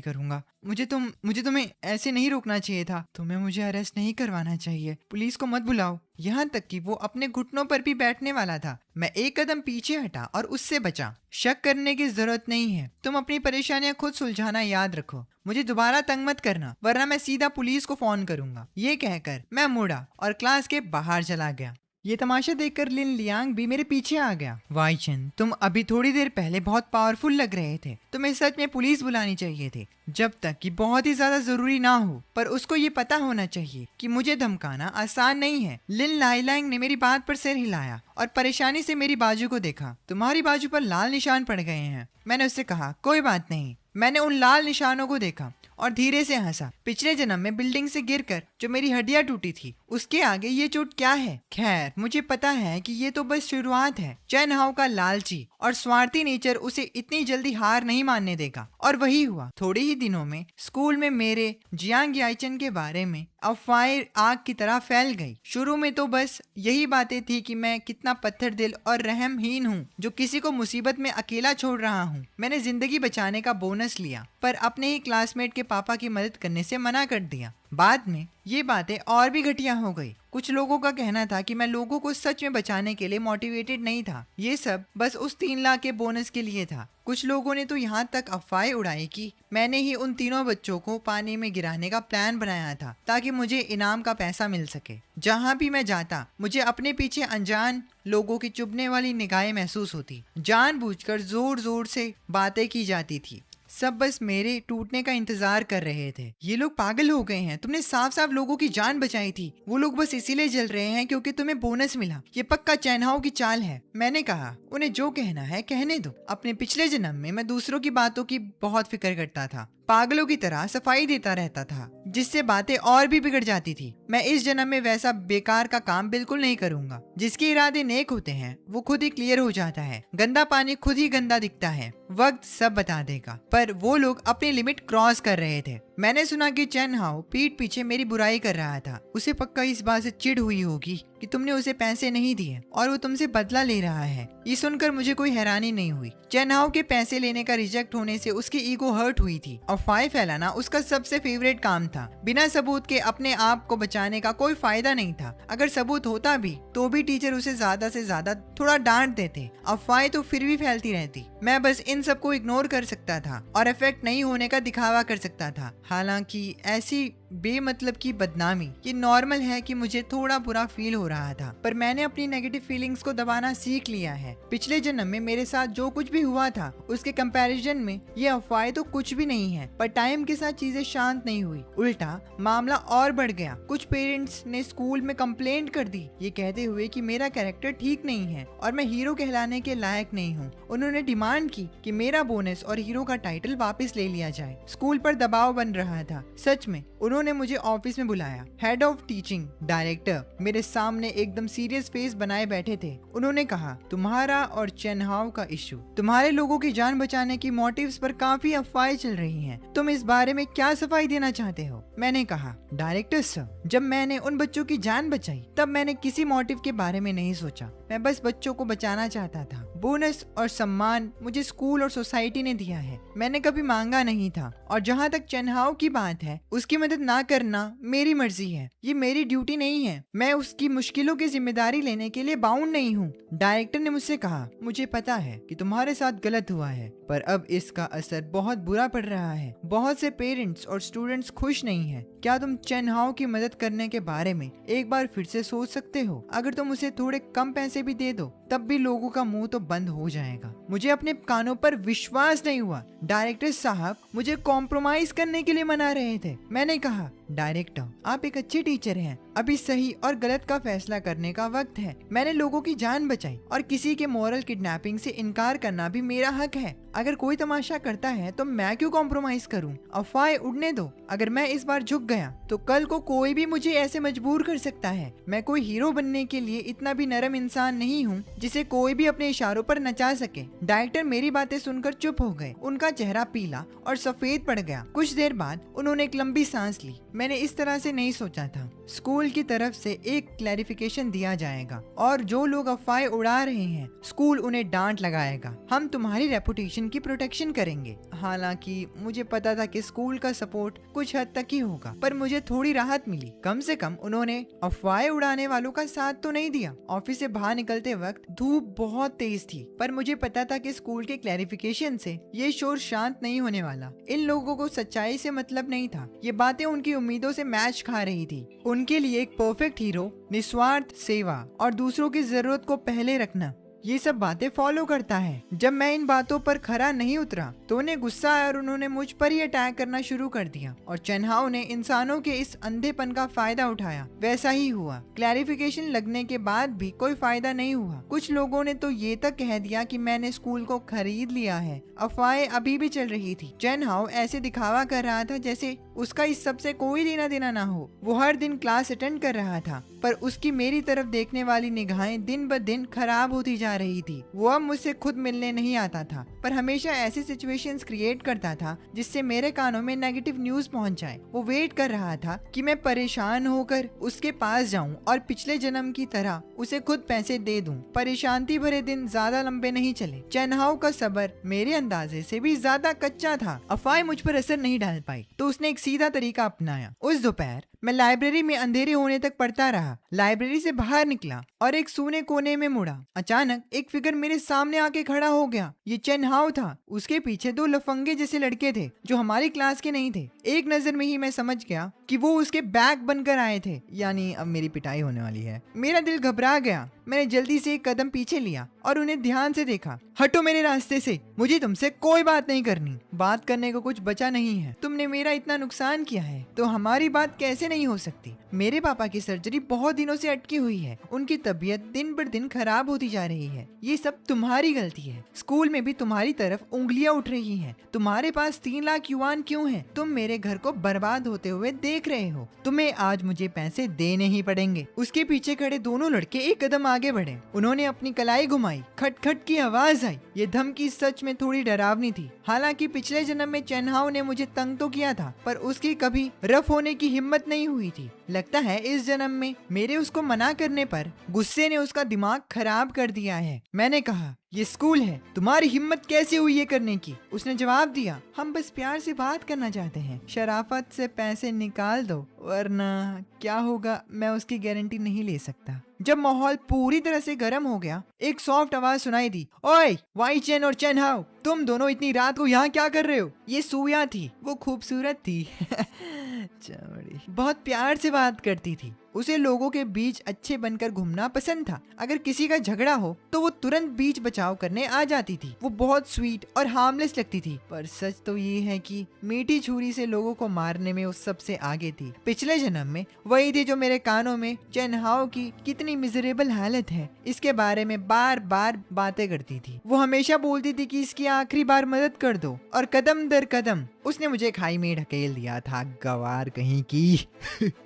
करूंगा। मुझे तुम्हें ऐसे नहीं रोकना चाहिए था। तुम्हें मुझे अरेस्ट नहीं करवाना चाहिए। पुलिस को मत बुलाओ। यहाँ तक कि वो अपने घुटनों पर भी बैठने वाला था। मैं एक कदम पीछे हटा और उससे बचा। शक करने की जरूरत नहीं है। तुम अपनी परेशानियां खुद सुलझाना याद रखो। मुझे दोबारा तंग मत करना, वरना मैं सीधा पुलिस को फोन करूंगा। ये कहकर मैं मुड़ा और क्लास के बाहर चला गया। ये तमाशा देखकर लिन लियांग भी मेरे पीछे आ गया। वाई चेन, तुम अभी थोड़ी देर पहले बहुत पावरफुल लग रहे थे। तुम्हें सच में पुलिस बुलानी चाहिए थी, जब तक कि बहुत ही ज्यादा जरूरी ना हो। पर उसको ये पता होना चाहिए कि मुझे धमकाना आसान नहीं है। लिन लाइलैंग ने मेरी बात पर सिर हिलाया और परेशानी से मेरी बाजू को देखा। तुम्हारी बाजू पर लाल निशान पड़ गए हैं। मैंने उससे कहा, कोई बात नहीं। मैंने उन लाल निशानों को देखा और धीरे से हंसा। पिछले जन्म में बिल्डिंग से गिरकर जो मेरी हड्डियां टूटी थी, उसके आगे ये चोट क्या है? खैर, मुझे पता है कि ये तो बस शुरुआत है। चेन हाओ का लालची और स्वार्थी नेचर उसे इतनी जल्दी हार नहीं मानने देगा। और वही हुआ। थोड़े ही दिनों में स्कूल में मेरे जियांग याइचन के बारे में अफवाहें आग की तरह फैल गई। शुरू में तो बस यही बातें थी कि मैं कितना पत्थर दिल और रहमहीन हूँ, जो किसी को मुसीबत में अकेला छोड़ रहा हूँ। मैंने जिंदगी बचाने का बोनस लिया, पर अपने ही क्लासमेट के पापा की मदद करने से मना कर दिया। बाद में ये बातें और भी घटिया हो गई। कुछ लोगों का कहना था कि मैं लोगों को सच में बचाने के लिए मोटिवेटेड नहीं था। ये सब बस उस 3 लाख के बोनस के लिए था। कुछ लोगों ने तो यहाँ तक अफवाहें उड़ाई कि मैंने ही उन तीनों बच्चों को पानी में गिराने का प्लान बनाया था, ताकि मुझे इनाम का पैसा मिल सके। जहाँ भी मैं जाता, मुझे अपने पीछे अनजान लोगों की चुभने वाली निगाहें महसूस होती। जानबूझकर जोर जोर से बातें की जाती थी। सब बस मेरे टूटने का इंतजार कर रहे थे। ये लोग पागल हो गए हैं। तुमने साफ साफ लोगों की जान बचाई थी। वो लोग बस इसीलिए जल रहे हैं क्योंकि तुम्हें बोनस मिला। ये पक्का चेन हाओ की चाल है। मैंने कहा, उन्हें जो कहना है कहने दो। अपने पिछले जन्म में मैं दूसरों की बातों की बहुत फिक्र करता था। पागलों की तरह सफाई देता रहता था, जिससे बातें और भी बिगड़ जाती थी। मैं इस जन्म में वैसा बेकार का काम बिल्कुल नहीं करूंगा। जिसके इरादे नेक होते हैं वो खुद ही क्लियर हो जाता है। गंदा पानी खुद ही गंदा दिखता है। वक्त सब बता देगा। पर वो लोग अपनी लिमिट क्रॉस कर रहे थे। मैंने सुना कि चेन हाओ पीठ पीछे मेरी बुराई कर रहा था। उसे पक्का इस बात से चिढ़ हुई होगी कि तुमने उसे पैसे नहीं दिए और वो तुमसे बदला ले रहा है। ये सुनकर मुझे कोई हैरानी नहीं हुई। चेन हाओ के पैसे लेने का रिजेक्ट होने से उसकी ईगो हर्ट हुई थी। अफवाहें फैलाना उसका सबसे फेवरेट काम था। बिना सबूत के अपने आप को बचाने का कोई फायदा नहीं था। अगर सबूत होता भी तो भी टीचर उसे ज्यादा से ज्यादा थोड़ा डांट देते। अफवाहें तो फिर भी फैलती रहती। मैं बस इन सबको इग्नोर कर सकता था और इफेक्ट नहीं होने का दिखावा कर सकता था। हालांकि ऐसी बेमतलब की बदनामी। ये नॉर्मल है कि मुझे थोड़ा बुरा फील हो रहा था, पर मैंने अपनी नेगेटिव फीलिंग्स को दबाना सीख लिया है। पिछले जन्म में मेरे साथ जो कुछ भी हुआ था उसके कंपैरिजन में ये अफवाहें तो कुछ भी नहीं है। पर टाइम के साथ चीजें शांत नहीं हुई, उल्टा मामला और बढ़ गया। कुछ पेरेंट्स ने स्कूल में कंप्लेंट कर दी, ये कहते हुए कि मेरा कैरेक्टर ठीक नहीं है और मैं हीरो कहलाने के लायक नहीं हूँ। उन्होंने डिमांड की कि मेरा बोनस और हीरो का टाइटल वापस ले लिया जाए। स्कूल पर दबाव बन रहा था। सच में उन्होंने मुझे ऑफिस में बुलाया। हेड ऑफ टीचिंग डायरेक्टर मेरे सामने एकदम सीरियस फेस बनाए बैठे थे। उन्होंने कहा, तुम्हारा और चेन हाओ का इशू, तुम्हारे लोगों की जान बचाने की मोटिव्स पर काफी अफवाहें चल रही हैं। तुम इस बारे में क्या सफाई देना चाहते हो? मैंने कहा, डायरेक्टर सर, जब मैंने उन बच्चों की जान बचाई तब मैंने किसी मोटिव के बारे में नहीं सोचा। मैं बस बच्चों को बचाना चाहता था। बोनस और सम्मान मुझे स्कूल और सोसाइटी ने दिया है, मैंने कभी मांगा नहीं था। और जहाँ तक चेन हाओ की बात है, उसकी मदद ना करना मेरी मर्जी है, ये मेरी ड्यूटी नहीं है। मैं उसकी मुश्किलों की जिम्मेदारी लेने के लिए बाउंड नहीं हूँ। डायरेक्टर ने मुझसे कहा, मुझे पता है कि तुम्हारे साथ गलत हुआ है, पर अब इसका असर बहुत बुरा पड़ रहा है। बहुत से पेरेंट्स और स्टूडेंट्स खुश नहीं है। क्या तुम चेन हाओ की मदद करने के बारे में एक बार फिर से सोच सकते हो? अगर तुम उसे थोड़े कम पैसे भी दे दो तब भी लोगों का मुंह तो बंद हो जाएगा। मुझे अपने कानों पर विश्वास नहीं हुआ। डायरेक्टर साहब मुझे कॉम्प्रोमाइज करने के लिए मना रहे थे। मैंने कहा, डायरेक्टर आप एक अच्छे टीचर हैं, अभी सही और गलत का फैसला करने का वक्त है। मैंने लोगों की जान बचाई और किसी के मोरल किडनैपिंग से इनकार करना भी मेरा हक है। अगर कोई तमाशा करता है तो मैं क्यों कॉम्प्रोमाइज करूं? अफवाहें उड़ने दो। अगर मैं इस बार झुक गया तो कल को कोई भी मुझे ऐसे मजबूर कर सकता है। मैं कोई हीरो बनने के लिए इतना भी नरम इंसान नहीं हूँ जिसे कोई भी अपने इशारों पर नचा सके। डायरेक्टर मेरी बातें सुनकर चुप हो गए। उनका चेहरा पीला और सफेद पड़ गया। कुछ देर बाद उन्होंने एक लंबी सांस ली। मैंने इस तरह से नहीं सोचा था। स्कूल की तरफ से एक क्लैरिफिकेशन दिया जाएगा और जो लोग अफवाहें उड़ा रहे हैं स्कूल उन्हें डांट लगाएगा। हम तुम्हारी रेपुटेशन की प्रोटेक्शन करेंगे। हालांकि मुझे पता था कि स्कूल का सपोर्ट कुछ हद तक ही होगा, पर मुझे थोड़ी राहत मिली। कम से कम उन्होंने अफवाहें उड़ाने वालों का साथ तो नहीं दिया। ऑफिस से बाहर निकलते वक्त धूप बहुत तेज थी, पर मुझे पता था कि स्कूल के क्लैरिफिकेशन से ये शोर शांत नहीं होने वाला। इन लोगों को सच्चाई से मतलब नहीं था। ये बातें उनकी उम्मीदों से मैच खा रही थी। उनके लिए एक परफेक्ट हीरो निस्वार्थ सेवा और दूसरों की जरूरत को पहले रखना, ये सब बातें फॉलो करता है। जब मैं इन बातों पर खरा नहीं उतरा तो उन्हें गुस्सा आया और उन्होंने मुझ पर ही अटैक करना शुरू कर दिया। और चेन हाओ ने इंसानों के इस अंधेपन का फायदा उठाया। वैसा ही हुआ। क्लैरिफिकेशन लगने के बाद भी कोई फायदा नहीं हुआ। कुछ लोगों ने तो ये तक कह दिया कि मैंने स्कूल को खरीद लिया है। अफवाहें अभी भी चल रही थी। चेन हाओ ऐसे दिखावा कर रहा था जैसे उसका इस सब से कोई लेना देना ना हो। वो हर दिन क्लास अटेंड कर रहा था, पर उसकी मेरी तरफ देखने वाली निगाहें दिन ब दिन खराब होती जा रही थी। वो अब मुझसे खुद मिलने नहीं आता था, पर हमेशा ऐसी सिचुएशंस क्रिएट करता था जिससे मेरे कानों में नेगेटिव न्यूज पहुंच जाए। वो वेट कर रहा था कि मैं परेशान होकर उसके पास जाऊं और पिछले जन्म की तरह उसे खुद पैसे दे दूं। परेशानी भरे दिन ज्यादा लंबे नहीं चले। चेन हाओ का सब्र मेरे अंदाजे से भी ज्यादा कच्चा था। अफवाहें मुझ पर असर नहीं डाल पाई तो उसने एक सीधा तरीका अपनाया। उस दोपहर मैं लाइब्रेरी में अंधेरे होने तक पढ़ता रहा। लाइब्रेरी से बाहर निकला और एक सूने कोने में मुड़ा। अचानक एक फिगर मेरे सामने आके खड़ा हो गया। ये चेन हाओ था। उसके पीछे दो लफंगे जैसे लड़के थे जो हमारी क्लास के नहीं थे। एक नजर में ही मैं समझ गया कि वो उसके बैक बनकर आए थे। यानी अब मेरी पिटाई होने वाली है। मेरा दिल घबरा गया। मैंने जल्दी से एक कदम पीछे लिया और उन्हें ध्यान से देखा। हटो मेरे रास्ते से, मुझे तुमसे कोई बात नहीं करनी। बात करने को कुछ बचा नहीं है। तुमने मेरा इतना नुकसान किया है तो हमारी बात कैसे नहीं हो सकती। मेरे पापा की सर्जरी बहुत दिनों से अटकी हुई है। उनकी तबीयत दिन पर दिन खराब होती जा रही है। ये सब तुम्हारी गलती है। स्कूल में भी तुम्हारी तरफ उंगलियां उठ रही हैं। तुम्हारे पास 3 लाख युआन क्यों हैं? तुम मेरे घर को बर्बाद होते हुए देख रहे हो। तुम्हें आज मुझे पैसे देने ही पड़ेंगे। उसके पीछे खड़े दोनों लड़के एक कदम आगे बढ़े। उन्होंने अपनी कलाई घुमाई। खटखट की आवाज आई। ये धमकी सच में थोड़ी डरावनी थी। हालांकि पिछले जन्म में चेन हाओ ने मुझे तंग तो किया था, पर उसकी कभी रफ होने की हिम्मत नहीं हुई थी। लगता है इस जन्म में मेरे उसको मना करने पर गुस्से ने उसका दिमाग खराब कर दिया है। मैंने कहा, ये स्कूल है, तुम्हारी हिम्मत कैसे हुई ये करने की? उसने जवाब दिया, हम बस प्यार से बात करना चाहते हैं, शराफत से पैसे निकाल दो वरना क्या होगा मैं उसकी गारंटी नहीं ले सकता। जब माहौल पूरी तरह से गर्म हो गया, एक सॉफ्ट आवाज सुनाई दी, ओए वाई चेन और चेन हाओ, तुम दोनों इतनी रात को यहाँ क्या कर रहे हो? ये सूया थी, वो खूबसूरत थी चमड़ी, बहुत प्यार से बात करती थी। उसे लोगों के बीच अच्छे बनकर घूमना पसंद था। अगर किसी का झगड़ा हो तो वो तुरंत बीच बचाव करने आ जाती थी। वो बहुत स्वीट और हार्मलेस लगती थी, पर सच तो ये है कि मीठी छुरी से लोगों को मारने में वो सबसे आगे थी। पिछले जन्म में वही थी जो मेरे कानों में चेन हाओ की कितनी मिजरेबल हालत है इसके बारे में बार बार बातें करती थी। वो हमेशा बोलती थी कि इसकी आखिरी बार मदद कर दो, और कदम दर कदम उसने मुझे खाई में ढकेल दिया था, गवार कहीं की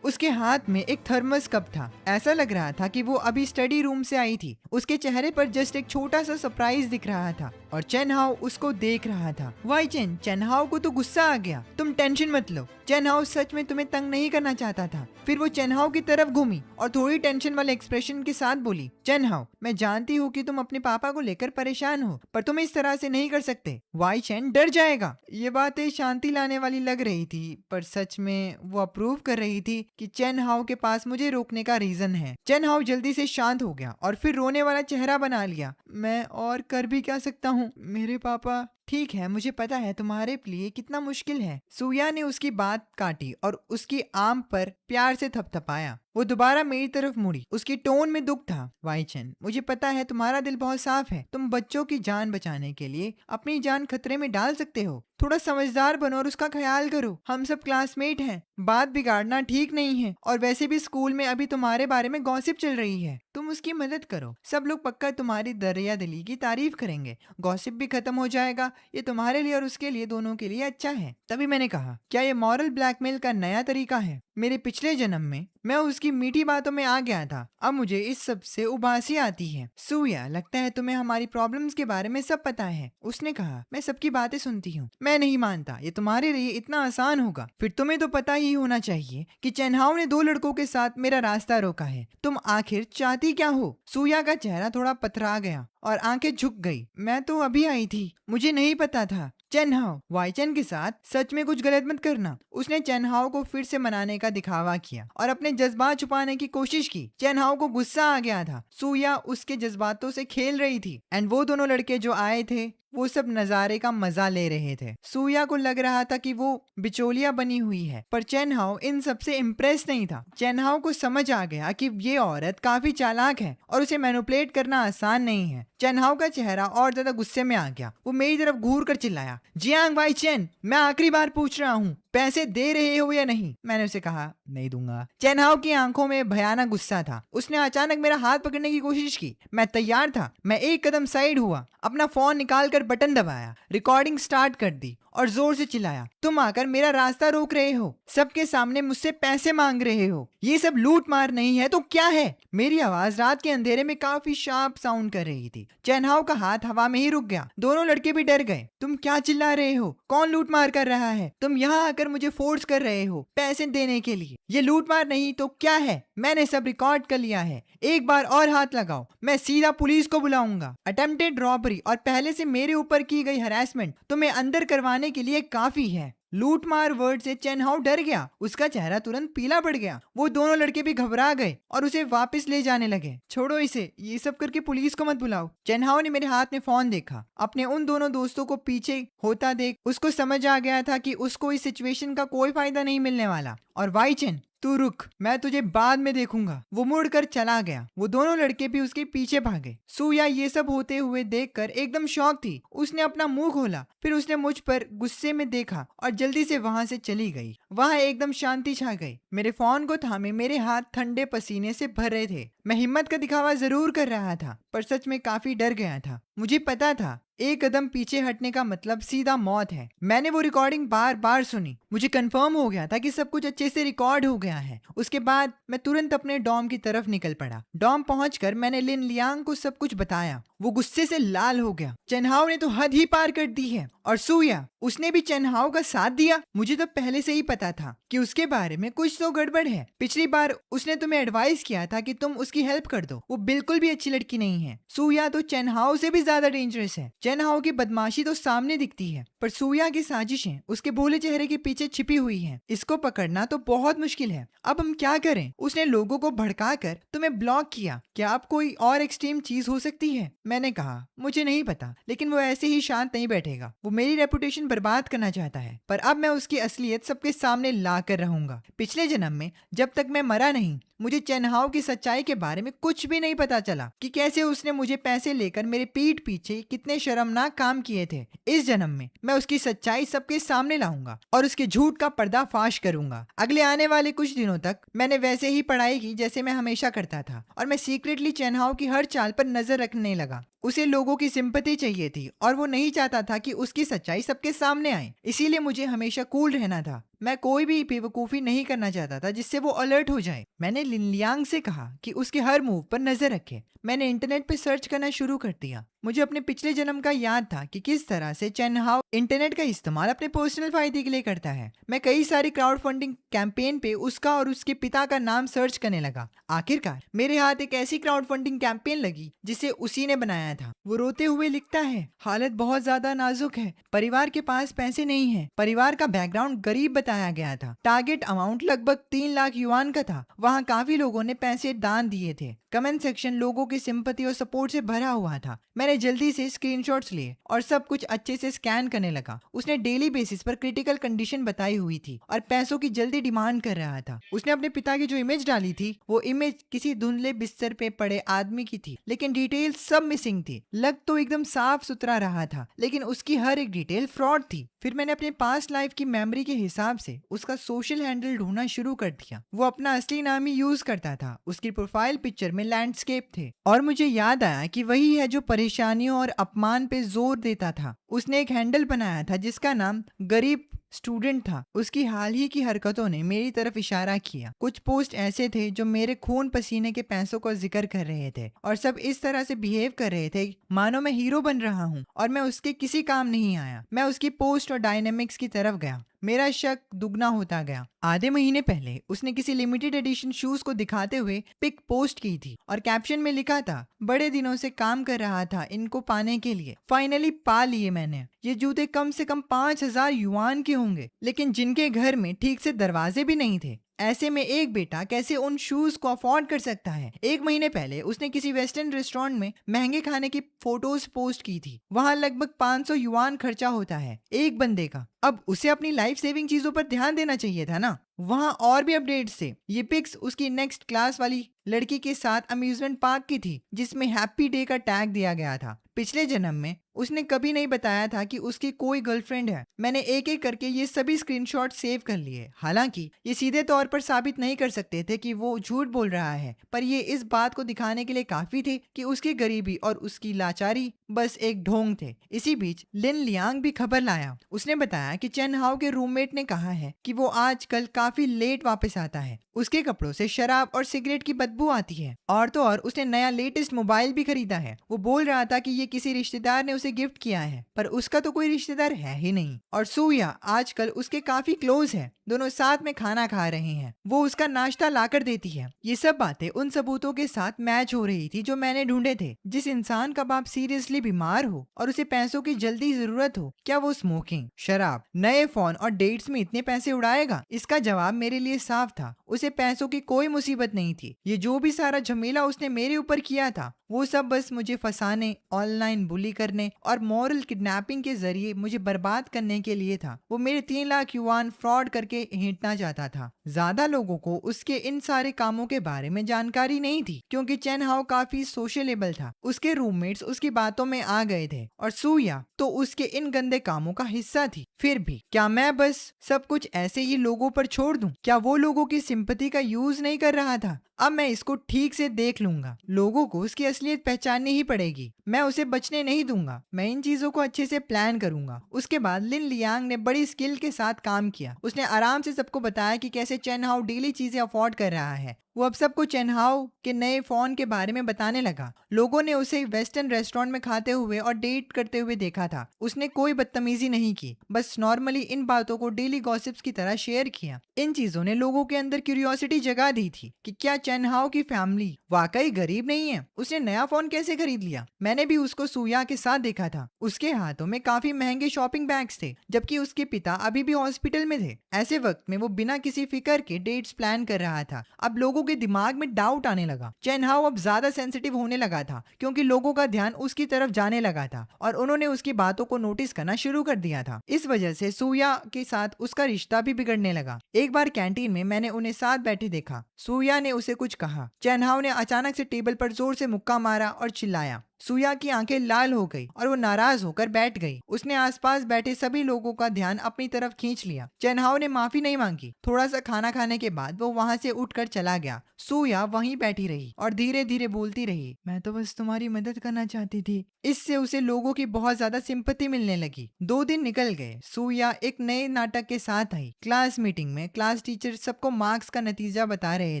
उसके हाथ में एक थर्मस कप था। ऐसा लग रहा था कि वो अभी स्टडी रूम से आई थी। उसके चेहरे पर जस्ट एक छोटा सा सरप्राइज दिख रहा था और चेन हाओ उसको देख रहा था। वाई चेन, चेन हाओ को तो गुस्सा आ गया। तुम टेंशन मत लो, चेन हाओ सच में तुम्हें तंग नहीं करना चाहता था। फिर वो चेन हाओ की तरफ घूमी और थोड़ी टेंशन वाले एक्सप्रेशन के साथ बोली, चेन हाओ, मैं जानती हूँ कि तुम अपने पापा को लेकर परेशान हो, पर तुम इस तरह से नहीं कर सकते। वाई चेन डर जाएगा। ये बातें शांति लाने वाली लग रही थी, पर सच में वो अप्रूव कर रही थी कि चेन हाओ के पास मुझे रोकने का रीजन है। चेन हाओ जल्दी से शांत हो गया और फिर रोने वाला चेहरा बना लिया। मैं और कर भी क्या सकता हूँ मेरे पापा। ठीक है, मुझे पता है तुम्हारे लिए कितना मुश्किल है। सूया ने उसकी बात काटी और उसकी आम पर प्यार से थपथपाया। वो दोबारा मेरी तरफ मुड़ी। उसकी टोन में दुख था। वाई चेन, मुझे पता है तुम्हारा दिल बहुत साफ है। तुम बच्चों की जान बचाने के लिए अपनी जान खतरे में डाल सकते हो। थोड़ा समझदार बनो और उसका ख्याल करो। हम सब क्लासमेट हैं, बात बिगाड़ना ठीक नहीं है। और वैसे भी स्कूल में अभी तुम्हारे बारे में गॉसिप चल रही है, तुम उसकी मदद करो। सब लोग पक्का तुम्हारी दरिया दिली की तारीफ करेंगे। गॉसिप भी खत्म हो जाएगा। ये तुम्हारे लिए और उसके लिए, दोनों के लिए अच्छा है। तभी मैंने कहा, क्या ये मॉरल ब्लैकमेल का नया तरीका है? मेरे पिछले जन्म में मैं उसकी मीठी बातों में आ गया था, अब मुझे इस सब से उबासी आती है। सूया, लगता है तुम्हें हमारी प्रॉब्लम्स के बारे में सब पता है। उसने कहा, मैं सबकी बातें सुनती हूँ। मैं नहीं मानता ये तुम्हारे लिए इतना आसान होगा। फिर तुम्हें तो पता ही होना चाहिए कि चेन हाओ ने 2 लड़कों के साथ मेरा रास्ता रोका है। तुम आखिर चाहती क्या हो? सूया का चेहरा थोड़ा पथरा गया और आंखें झुक गई। मैं तो अभी आई थी, मुझे नहीं पता था। चेन हाओ, वाई चेन के साथ सच में कुछ गलत मत करना। उसने चेन हाओ को फिर से मनाने का दिखावा किया और अपने जज्बात छुपाने की कोशिश की। चेन हाओ को गुस्सा आ गया था। सूया उसके जज्बातों से खेल रही थी एंड वो दोनों लड़के जो आए थे वो सब नजारे का मजा ले रहे थे। सूया को लग रहा था कि वो बिचौलिया बनी हुई है, पर चेन हाओ इन सबसे इम्प्रेस नहीं था। चेन हाओ को समझ आ गया कि ये औरत काफी चालाक है और उसे मैनिपुलेट करना आसान नहीं है। चेन हाओ का चेहरा और ज्यादा गुस्से में आ गया। वो मेरी तरफ घूर कर चिल्लाया, जियांग वाई चेन, मैं आखिरी बार पूछ रहा हूँ, पैसे दे रहे हो या नहीं? मैंने उसे कहा, नहीं दूंगा। चेन हाओ की आंखों में भयानक गुस्सा था। उसने अचानक मेरा हाथ पकड़ने की कोशिश की। मैं तैयार था। मैं एक कदम साइड हुआ, अपना फोन निकालकर बटन दबाया, रिकॉर्डिंग स्टार्ट कर दी और जोर से चिल्लाया, तुम आकर मेरा रास्ता रोक रहे हो, सबके सामने मुझसे पैसे मांग रहे हो, ये सब लूट मार नहीं है तो क्या है? मेरी आवाज रात के अंधेरे में काफी शार्प साउंड कर रही थी। चेन हाओ का हाथ हवा में ही रुक गया। दोनों लड़के भी डर गए। तुम क्या चिल्ला रहे हो? कौन लूट मार कर रहा है? तुम यहाँ आकर मुझे फोर्स कर रहे हो पैसे देने के लिए। ये लूट मार नहीं तो क्या है? मैंने सब रिकॉर्ड कर लिया है। एक बार और हाथ लगाओ, मैं सीधा पुलिस को बुलाऊंगा। अटेम्प्टेड रॉबरी और पहले से मेरे ऊपर की गई हरासमेंट तुम्हें अंदर करवाने के लिए काफी है। लूट मार वर्ड से चेन हाओ डर गया। उसका चेहरा तुरंत पीला पड़ गया। वो दोनों लड़के भी घबरा गए और उसे वापस ले जाने लगे। छोड़ो इसे, ये सब करके पुलिस को मत बुलाओ। चेन हाओ ने मेरे हाथ में फोन देखा। अपने उन दोनों दोस्तों को पीछे होता देख उसको समझ आ गया था कि उसको इस सिचुएशन का कोई फायदा नहीं मिलने वाला। और वाई चेन, तू रुक, मैं तुझे बाद में देखूंगा। वो मुड़कर चला गया। वो दोनों लड़के भी उसके पीछे भागे। सूया ये सब होते हुए देखकर एकदम शॉक थी। उसने अपना मुंह खोला, फिर उसने मुझ पर गुस्से में देखा और जल्दी से वहां से चली गई। वहां एकदम शांति छा गई। मेरे फोन को थामे मेरे हाथ ठंडे पसीने से भर रहे थे। मैं हिम्मत का दिखावा जरूर कर रहा था, पर सच में काफी डर गया था। मुझे पता था एक कदम पीछे हटने का मतलब सीधा मौत है। मैंने वो रिकॉर्डिंग बार बार सुनी। मुझे कंफर्म हो गया था कि सब कुछ अच्छे से रिकॉर्ड हो गया है। उसके बाद मैं तुरंत अपने डॉम की तरफ निकल पड़ा। डॉम पहुंचकर मैंने लिन लियांग को सब कुछ बताया। वो गुस्से से लाल हो गया। चेन हाओ ने तो हद ही पार कर दी है। और सूया, उसने भी चेन हाओ का साथ दिया। मुझे तो पहले से ही पता जाता था कि उसके बारे में कुछ तो गड़बड़ है। पिछली बार उसने तुम्हें एडवाइस किया था कि तुम उसकी हेल्प कर दो। वो बिल्कुल भी अच्छी लड़की नहीं है। सूया तो चेनहाओ से भी ज्यादा डेंजरस है। चेनहाओ की बदमाशी तो सामने दिखती है, पर सूया की साजिशें उसके भोले चेहरे के पीछे छिपी हुई हैं। इसको पकड़ना तो बहुत मुश्किल है। अब हम क्या करें? उसने लोगों को भड़काकर तुम्हें ब्लॉक किया। क्या अब कोई और एक्सट्रीम चीज हो सकती है? मैंने कहा, मुझे नहीं पता, लेकिन वो ऐसे ही शांत नहीं बैठेगा। वो मेरी रेपुटेशन बर्बाद करना चाहता है, पर अब मैं उसकी असलियत सबके सामने ला कर रहूंगा। पिछले जन्म में जब तक मैं मरा नहीं, मुझे चेनहाओ की सच्चाई के बारे में कुछ भी नहीं पता चला कि कैसे उसने मुझे पैसे लेकर मेरे पीठ पीछे कितने शर्मनाक काम किए थे। इस जन्म में मैं उसकी सच्चाई सबके सामने लाऊंगा और उसके झूठ का पर्दाफाश करूंगा। अगले आने वाले कुछ दिनों तक मैंने वैसे ही पढ़ाई की जैसे मैं हमेशा करता था, और मैं सीक्रेटली चेनहाओ की हर चाल पर नजर रखने लगा। उसे लोगों की सिंपैथी चाहिए थी और वो नहीं चाहता था कि उसकी सच्चाई सबके सामने आए। इसीलिए मुझे हमेशा कूल रहना था। मैं कोई भी बेवकूफी नहीं करना चाहता था जिससे वो अलर्ट हो जाए। मैंने लिनलियांग से कहा कि उसके हर मूव पर नजर रखे। मैंने इंटरनेट पे सर्च करना शुरू कर दिया। मुझे अपने पिछले जन्म का याद था कि किस तरह से चेनहाओ इंटरनेट का इस्तेमाल अपने पर्सनल फायदे के लिए करता है। मैं कई सारी क्राउड फंडिंग कैंपेन पे उसका और उसके पिता का नाम सर्च करने लगा। आखिरकार मेरे हाथ एक ऐसी क्राउड फंडिंग कैंपेन लगी जिसे उसी ने बनाया था। वो रोते हुए लिखता है, हालत बहुत ज्यादा नाजुक है। परिवार के पास पैसे नहीं है। परिवार का बैकग्राउंड गरीब बताया गया था। टारगेट अमाउंट लगभग 3 लाख युआन का था। वहाँ काफी लोगों ने पैसे दान दिए थे। कमेंट सेक्शन लोगों की सिंपैथी और सपोर्ट से भरा हुआ था। मैंने जल्दी से स्क्रीनशॉट्स लिए और सब कुछ अच्छे से स्कैन करने लगा। उसने डेली बेसिस पर क्रिटिकल कंडीशन बताई हुई थी और पैसों की जल्दी डिमांड कर रहा था। उसने अपने पिता की जो इमेज डाली थी, वो इमेज किसी धुंधले बिस्तर पे पड़े आदमी की थी, लेकिन डिटेल सब मिसिंग थी। लग तो एकदम साफ सुथरा रहा था, लेकिन उसकी हर एक डिटेल फ्रॉड थी। फिर मैंने अपने पास्ट लाइफ की मेमोरी के हिसाब से उसका सोशल हैंडल ढूंढना शुरू कर दिया। वो अपना असली नाम ही यूज करता था। उसकी प्रोफाइल पिक्चर में लैंडस्केप थे और मुझे याद आया कि वही है जो परेशानियों और अपमान पे जोर देता था। उसने एक हैंडल बनाया था जिसका नाम गरीब स्टूडेंट था। उसकी हाल ही की हरकतों ने मेरी तरफ इशारा किया। कुछ पोस्ट ऐसे थे जो मेरे खून पसीने के पैसों का जिक्र कर रहे थे और सब इस तरह से बिहेव कर रहे थे मानो मैं हीरो बन रहा हूँ और मैं उसके किसी काम नहीं आया। मैं उसकी पोस्ट और डायनेमिक्स की तरफ गया। मेरा शक दुगना होता गया। आधे महीने पहले उसने किसी लिमिटेड एडिशन शूज को दिखाते हुए पिक पोस्ट की थी और कैप्शन में लिखा था, बड़े दिनों से काम कर रहा था इनको पाने के लिए, फाइनली पा लिए मैंने। ये जूते कम से कम 5,000 युआन के होंगे, लेकिन जिनके घर में ठीक से दरवाजे भी नहीं थे। ऐसे में एक बेटा कैसे उन शूज को अफोर्ड कर सकता है? एक महीने पहले उसने किसी वेस्टर्न रेस्टोरेंट में महंगे खाने की फोटोज पोस्ट की थी। वहाँ लगभग 500 युआन खर्चा होता है एक बंदे का। अब उसे अपनी लाइफ सेविंग चीजों पर ध्यान देना चाहिए था ना। वहाँ और भी अपडेट्स थे। ये पिक्स उसकी नेक्स्ट क्लास वाली लड़की के साथ अम्यूजमेंट पार्क की थी जिसमें हैप्पी डे का टैग दिया गया था। पिछले जन्म में उसने कभी नहीं बताया था कि उसकी कोई गर्लफ्रेंड है। मैंने एक एक करके ये सभी स्क्रीनशॉट सेव कर लिए। हालांकि ये सीधे तौर पर साबित नहीं कर सकते थे कि वो झूठ बोल रहा है, पर ये इस बात को दिखाने के लिए काफी थे कि उसकी गरीबी और उसकी लाचारी बस एक ढोंग थे। इसी बीच लिन लियांग भी खबर लाया। उसने बताया कि चेनहाओ के रूममेट ने कहा है कि वो आजकल काफी लेट वापस आता है। उसके कपड़ों से शराब और सिगरेट की बदबू आती है। और तो और उसने नया लेटेस्ट मोबाइल भी खरीदा है। वो बोल रहा था कि ये किसी रिश्तेदार ने उसे गिफ्ट किया है, पर उसका तो कोई रिश्तेदार है ही नहीं। और सूया आजकल उसके काफी क्लोज है। दोनों साथ में खाना खा रहे हैं। वो उसका नाश्ता लाकर देती है। ये सब बातें उन सबूतों के साथ मैच हो रही थी जो मैंने ढूंढे थे। जिस इंसान का बाप सीरियसली बीमार हो और उसे पैसों की जल्दी जरूरत हो, क्या वो स्मोकिंग, शराब, नए फोन और डेट्स में इतने पैसे उड़ाएगा? इसका जवाब मेरे लिए साफ था। उसे पैसों की कोई मुसीबत नहीं थी। ये जो भी सारा झमेला उसने मेरे ऊपर किया था, वो सब बस मुझे फंसाने, ऑनलाइन बुली करने और मॉरल किडनैपिंग के जरिए मुझे बर्बाद करने के लिए था। वो मेरे 3 लाख युआन फ्रॉड करके हिंटना चाहता था। ज्यादा लोगों को उसके इन सारे कामों के बारे में जानकारी नहीं थी, क्योंकि चेनहाओ काफी सोशलेबल था। उसके रूममेट्स उसकी बातों में आ गए थे और सूया तो उसके इन गंदे कामों का हिस्सा थी। फिर भी क्या मैं बस सब कुछ ऐसे ही लोगों पर छोड़ दूं? क्या वो लोगों की सिंपैथी का यूज नहीं कर रहा था? अब मैं इसको ठीक से देख लूंगा। लोगों को उसकी असलियत पहचाननी ही पड़ेगी। मैं उसे बचने नहीं दूंगा। मैं इन चीजों को अच्छे से प्लान करूंगा। उसके बाद लिन लियांग ने बड़ी स्किल के साथ काम किया। उसने आराम से सबको बताया कि कैसे चेनहाओ डेली चीजें अफोर्ड कर रहा है। वो अब सबको चेनहाओ के नए फोन के बारे में बताने लगा। लोगों ने उसे वेस्टर्न रेस्टोरेंट में खाते हुए और डेट करते हुए देखा था। उसने कोई बदतमीजी नहीं की, बस नॉर्मली इन बातों को डेली गॉसिप्स की तरह शेयर किया। इन चीजों ने लोगों के अंदर क्यूरियोसिटी जगा दी थी कि क्या चेनहाओ की फैमिली वाकई गरीब नहीं है। उसने नया फोन कैसे खरीद लिया। मैंने भी उसको सूया के साथ देखा था। उसके हाथों में काफी महंगे शॉपिंग बैग्स थे, जबकि उसके पिता अभी भी हॉस्पिटल में थे। ऐसे वक्त में वो बिना किसी फिक्र के डेट्स प्लान कर रहा था। अब लोगों के दिमाग में डाउट आने लगा। चेनहाओ अब ज्यादा सेंसिटिव होने लगा था, क्योंकि लोगों का ध्यान उसकी तरफ जाने लगा था और उन्होंने उसकी बातों को नोटिस करना शुरू कर दिया था। इस वजह से सूया के साथ उसका रिश्ता भी बिगड़ने लगा। एक बार कैंटीन में मैंने उन्हें साथ बैठे देखा। सूया ने उसे कुछ कहा। चेनहाओ ने अचानक से टेबल पर जोर से मुक्का मारा और चिल्लाया। सूया की आंखें लाल हो गई और वो नाराज होकर बैठ गई। उसने आसपास बैठे सभी लोगों का ध्यान अपनी तरफ खींच लिया। चेनहाओ ने माफी नहीं मांगी। थोड़ा सा खाना खाने के बाद वो वहां से उठकर चला गया। सूया वहीं बैठी रही और धीरे धीरे बोलती रही, मैं तो बस तुम्हारी मदद करना चाहती थी। इससे उसे लोगों की बहुत ज्यादा सिंपैथी मिलने लगी। 2 दिन निकल गए। सूया एक नए नाटक के साथ आई। क्लास मीटिंग में क्लास टीचर सबको मार्क्स का नतीजा बता रहे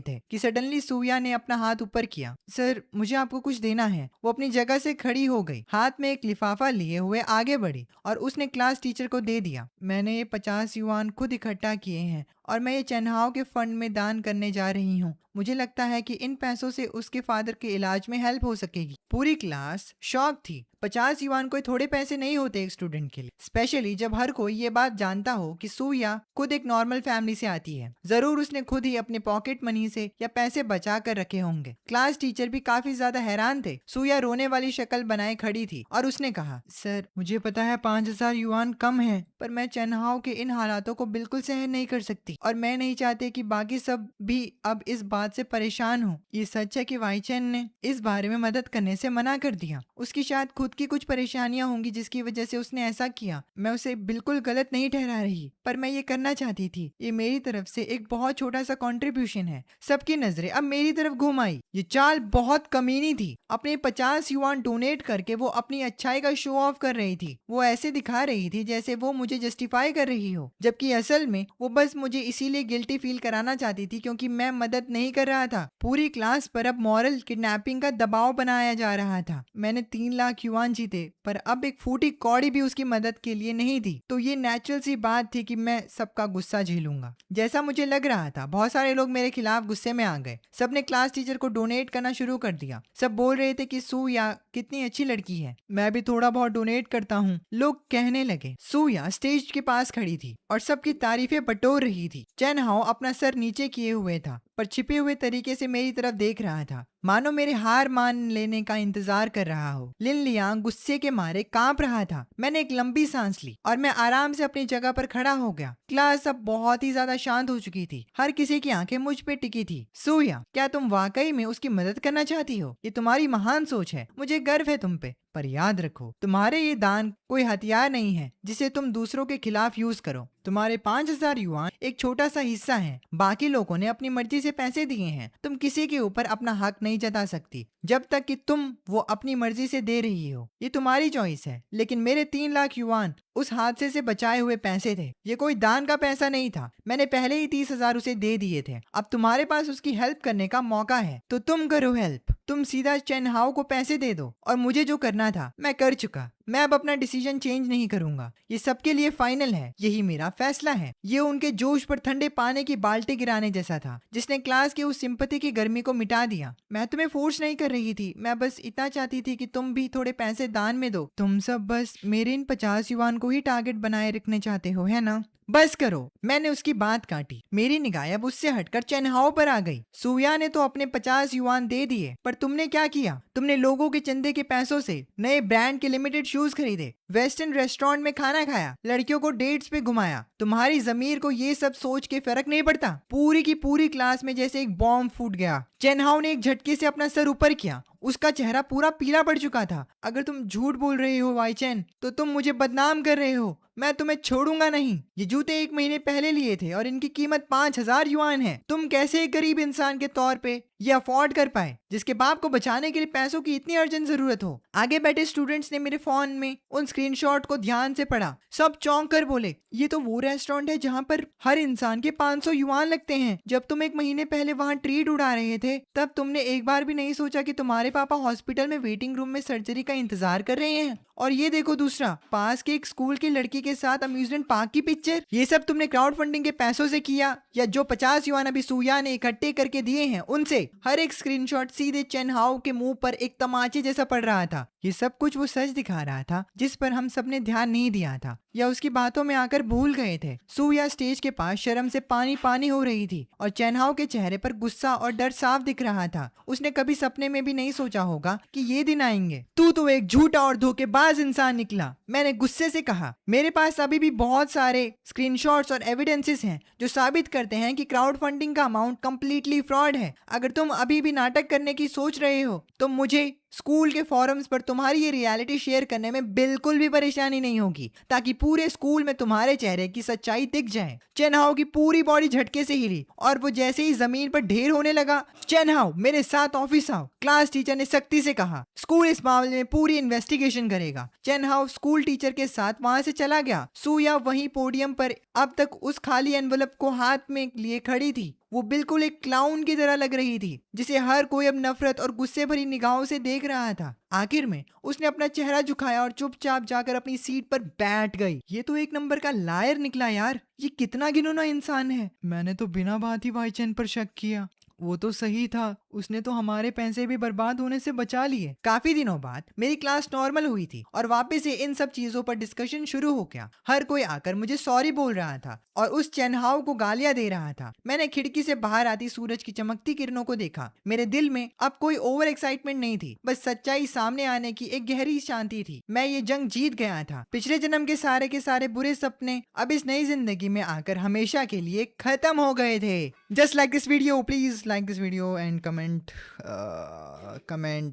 थे कि सडनली सूया ने अपना हाथ ऊपर किया। सर, मुझे आपको कुछ देना है। वो अपनी जगह से खड़ी हो गई, हाथ में एक लिफाफा लिए हुए आगे बढ़ी और उसने क्लास टीचर को दे दिया। मैंने ये 50 युआन खुद इकट्ठा किए हैं और मैं ये चेनहाओ के फंड में दान करने जा रही हूँ। मुझे लगता है कि इन पैसों से उसके फादर के इलाज में हेल्प हो सकेगी। पूरी क्लास शॉक थी। 50 युआन कोई थोड़े पैसे नहीं होते एक स्टूडेंट के लिए, स्पेशली जब हर कोई ये बात जानता हो कि सूया खुद एक नॉर्मल फैमिली से आती है। जरूर उसने खुद ही अपने पॉकेट मनी से या पैसे बचा कर रखे होंगे। क्लास टीचर भी काफी ज्यादा हैरान थे। सूया रोने वाली शक्ल बनाए खड़ी थी और उसने कहा, सर, मुझे पता है 5000 युआन कम है, पर मैं चेनहाओ के इन हालातों को बिल्कुल सहन नहीं कर सकती और मैं नहीं चाहती कि बाकी सब भी अब इस बात से परेशान हो। ये सच है कि वाईचेन ने इस बारे में मदद करने से मना कर दिया। उसकी शायद खुद की कुछ परेशानियां होंगी जिसकी वजह से उसने ऐसा किया। मैं उसे बिल्कुल गलत नहीं ठहरा रही, पर मैं ये करना चाहती थी। ये मेरी तरफ से एक बहुत छोटा सा कंट्रीब्यूशन है। सबकी नजरें अब मेरी तरफ घूम आई। ये चाल बहुत कमीनी थी। अपने 50 युआन डोनेट करके वो अपनी अच्छाई का शो ऑफ कर रही थी। वो ऐसे दिखा रही थी जैसे वो मुझे जस्टिफाई कर रही हो, जबकि असल में वो बस मुझे इसीलिए गिल्टी फील कराना चाहती थी क्योंकि मैं मदद नहीं कर रहा था। पूरी क्लास पर अब मॉरल किडनैपिंग का दबाव बनाया जा रहा था। मैंने 3 लाख युआन जीते, पर अब एक फूटी कौड़ी भी उसकी मदद के लिए नहीं थी। तो ये नेचुरल सी बात थी कि मैं सबका गुस्सा झेलूंगा। जैसा मुझे लग रहा था, बहुत सारे लोग मेरे खिलाफ गुस्से में आ गए। सबने क्लास टीचर को डोनेट करना शुरू कर दिया। सब बोल रहे थे कि सूया कितनी अच्छी लड़की है, मैं भी थोड़ा बहुत डोनेट करता हूँ, लोग कहने लगे। सूया स्टेज के पास खड़ी थी और सबकी तारीफें बटोर रही थी। चेनहाओ अपना सर नीचे किए हुए था, पर छिपे हुए तरीके से मेरी तरफ देख रहा था, मानो मेरे हार मान लेने का इंतजार कर रहा हो। लिन लियांग गुस्से के मारे कांप रहा था। मैंने एक लंबी सांस ली और मैं आराम से अपनी जगह पर खड़ा हो गया। क्लास अब बहुत ही ज्यादा शांत हो चुकी थी। हर किसी की आंखें मुझ पे टिकी थी। सूया, क्या तुम वाकई में उसकी मदद करना चाहती हो? ये तुम्हारी महान सोच है। मुझे गर्व है तुम पे। पर याद रखो, तुम्हारे ये दान कोई हथियार नहीं है जिसे तुम दूसरों के खिलाफ यूज करो। तुम्हारे 5000 युआन एक छोटा सा हिस्सा है। बाकी लोगों ने अपनी मर्जी से पैसे दिए हैं। तुम किसी के ऊपर अपना हक नहीं जता सकती जब तक कि तुम वो अपनी मर्जी से दे रही हो। ये तुम्हारी चॉइस है। लेकिन मेरे 3 लाख युआन उस हादसे से बचाए हुए पैसे थे। ये कोई दान का पैसा नहीं था। मैंने पहले ही 30,000 उसे दे दिए थे। अब तुम्हारे पास उसकी हेल्प करने का मौका है, तो तुम करो हेल्प। तुम सीधा चेनहाओ को पैसे दे दो और मुझे जो करना था मैं कर चुका। मैं अब अपना डिसीजन चेंज नहीं करूंगा। ये सबके लिए फाइनल है। यही मेरा फैसला है। ये उनके जोश पर ठंडे पानी की बाल्टी गिराने जैसा था, जिसने क्लास की उस सिंपैथी की गर्मी को मिटा दिया। मैं तुम्हें फोर्स नहीं कर रही थी। मैं बस इतना चाहती थी कि तुम भी थोड़े पैसे दान में दो। तुम सब बस मेरे इन 50 युआन को ही टारगेट बनाए रखने चाहते हो, है ना? बस करो। मैंने उसकी बात काटी। मेरी निगाह अब उससे हटकर चेनहाओ पर आ गई। सूया ने तो अपने 50 युआन दे दिए, पर तुमने क्या किया? तुमने लोगों के चंदे के पैसों से नए ब्रांड के लिमिटेड शूज खरीदे, वेस्टर्न रेस्टोरेंट में खाना खाया, लड़कियों को डेट्स पे घुमाया। तुम्हारी जमीर को ये सब सोच के फर्क नहीं पड़ता? पूरी की पूरी क्लास में जैसे एक बॉम्ब फूट गया। चेनहाओ ने एक झटके से अपना सर ऊपर किया। उसका चेहरा पूरा पीला पड़ चुका था। अगर तुम झूठ बोल रहे हो वाईचेन, तो तुम मुझे बदनाम कर रहे हो। मैं तुम्हें छोड़ूंगा नहीं। ये जूते 1 महीने पहले लिए थे और इनकी कीमत 5,000 युआन है। तुम कैसे एक गरीब इंसान के तौर पे ये अफोर्ड कर पाए, जिसके बाप को बचाने के लिए पैसों की इतनी अर्जेंट जरूरत हो? आगे बैठे स्टूडेंट्स ने मेरे फोन में उन स्क्रीनशॉट को ध्यान से पढ़ा। सब चौंक कर बोले, ये तो वो रेस्टोरेंट है जहाँ पर हर इंसान के 500 युआन लगते हैं। जब तुम 1 महीने पहले वहाँ ट्रीट उड़ा रहे थे, तब तुमने एक बार भी नहीं सोचा कि तुम्हारे पापा हॉस्पिटल में वेटिंग रूम में सर्जरी का इंतजार कर रहे हैं। और ये देखो दूसरा, पास के एक स्कूल की लड़की के साथ अम्यूजमेंट पार्क की पिक्चर। ये सब तुमने क्राउड फंडिंग के पैसों से किया या जो 50 युआन अभी सूया ने इकट्ठे करके दिए हैं उनसे? हर एक स्क्रीनशॉट सीधे चेन हाओ के मुंह पर एक तमाचे जैसा पड़ रहा था। ये सब कुछ वो सच दिखा रहा था जिस पर हम सबने ध्यान नहीं दिया था या उसकी बातों में आकर भूल गए थे। सूया स्टेज के पास शर्म से पानी पानी हो रही थी और चेन हाओ के चेहरे पर गुस्सा और डर साफ दिख रहा था। उसने कभी सपने में भी नहीं सोचा होगा कि ये दिन आएंगे। तू तो एक झूठा और धोखेबाज इंसान निकला, मैंने गुस्से से कहा। मेरे पास अभी भी बहुत सारे स्क्रीनशॉट्स और एविडेंसेस हैं जो साबित करते हैं कि क्राउड फंडिंग का अमाउंट कंप्लीटली फ्रॉड है। अगर तुम अभी भी नाटक करने की सोच रहे हो तो मुझे स्कूल के फोरम्स पर तुम्हारी ये रियलिटी शेयर करने में बिल्कुल भी परेशानी नहीं होगी, ताकि पूरे स्कूल में तुम्हारे चेहरे की सच्चाई दिख जाए। चेन हाओ की पूरी बॉडी झटके से हिली और वो जैसे ही जमीन पर ढेर होने लगा। चेन हाओ, मेरे साथ ऑफिस आओ, क्लास टीचर ने सख्ती से कहा। स्कूल इस मामले में पूरी इन्वेस्टिगेशन करेगा। चेन हाओ स्कूल टीचर के साथ वहां से चला गया। सूया वहीं पोडियम पर अब तक उस खाली एनवलप को हाथ में लिए खड़ी थी। वो बिल्कुल एक क्लाउन की तरह लग रही थी जिसे हर कोई अब नफरत और गुस्से भरी निगाहों से देख रहा था। आखिर में उसने अपना चेहरा झुकाया और चुपचाप जाकर अपनी सीट पर बैठ गई। ये तो एक नंबर का लायर निकला यार, ये कितना घिनौना इंसान है। मैंने तो बिना बात ही वाई चेन पर शक किया। वो तो सही था, उसने तो हमारे पैसे भी बर्बाद होने से बचा लिए। काफी दिनों बाद मेरी क्लास नॉर्मल हुई थी और वापस से इन सब चीजों पर डिस्कशन शुरू हो गया। हर कोई आकर मुझे सॉरी बोल रहा था और उस चेन हाओ को गालियां दे रहा था। मैंने खिड़की से बाहर आती सूरज की चमकती किरणों को देखा। मेरे दिल में अब कोई ओवर एक्साइटमेंट नहीं थी, बस सच्चाई सामने आने की एक गहरी शांति थी। मैं ये जंग जीत गया था। पिछले जन्म के सारे बुरे सपने अब इस नई जिंदगी में आकर हमेशा के लिए खत्म हो गए थे। Just like this video, please like this video and comment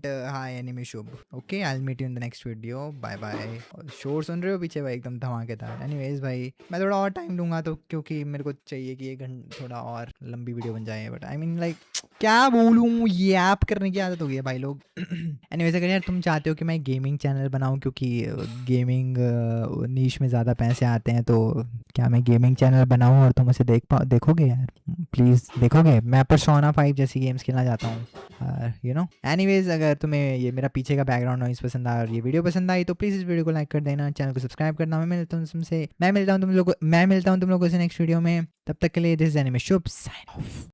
hi anime shub. Okay, I'll meet you in the next video. Bye bye. शोर सुन रहे हो पीछे भाई, एकदम धमाकेदार। एनीवेज भाई, मैं थोड़ा और टाइम लूंगा तो, क्योंकि मेरे को चाहिए कि 1 घंटा थोड़ा और लंबी वीडियो बन जाए। बट आई मीन लाइक क्या बोलूँ, ये ऐप करने की आदत हो गई है भाई लोग। एनीवेज अगर यार तुम चाहते हो कि मैं गेमिंग चैनल बनाऊँ, क्योंकि गेमिंग नीश में ज़्यादा पैसे आते हैं, तो क्या मैं गेमिंग चैनल बनाऊँ और तुम उसे देखोगे यार? प्लीज़ देखोगे? मैं पर्सोना 5 जैसी गेम्स खेलना चाहता हूँ, यू नो। एनीवेज अगर तुम्हें ये मेरा पीछे का बैकग्राउंड नॉइस पसंद आया और ये वीडियो पसंद आई तो प्लीज़ इस वीडियो को लाइक कर देना, चैनल को सब्सक्राइब करना। मैं मिलता हूँ तुम लोगों से नेक्स्ट वीडियो में। तब तक के लिए this is anime Shubh, sign of.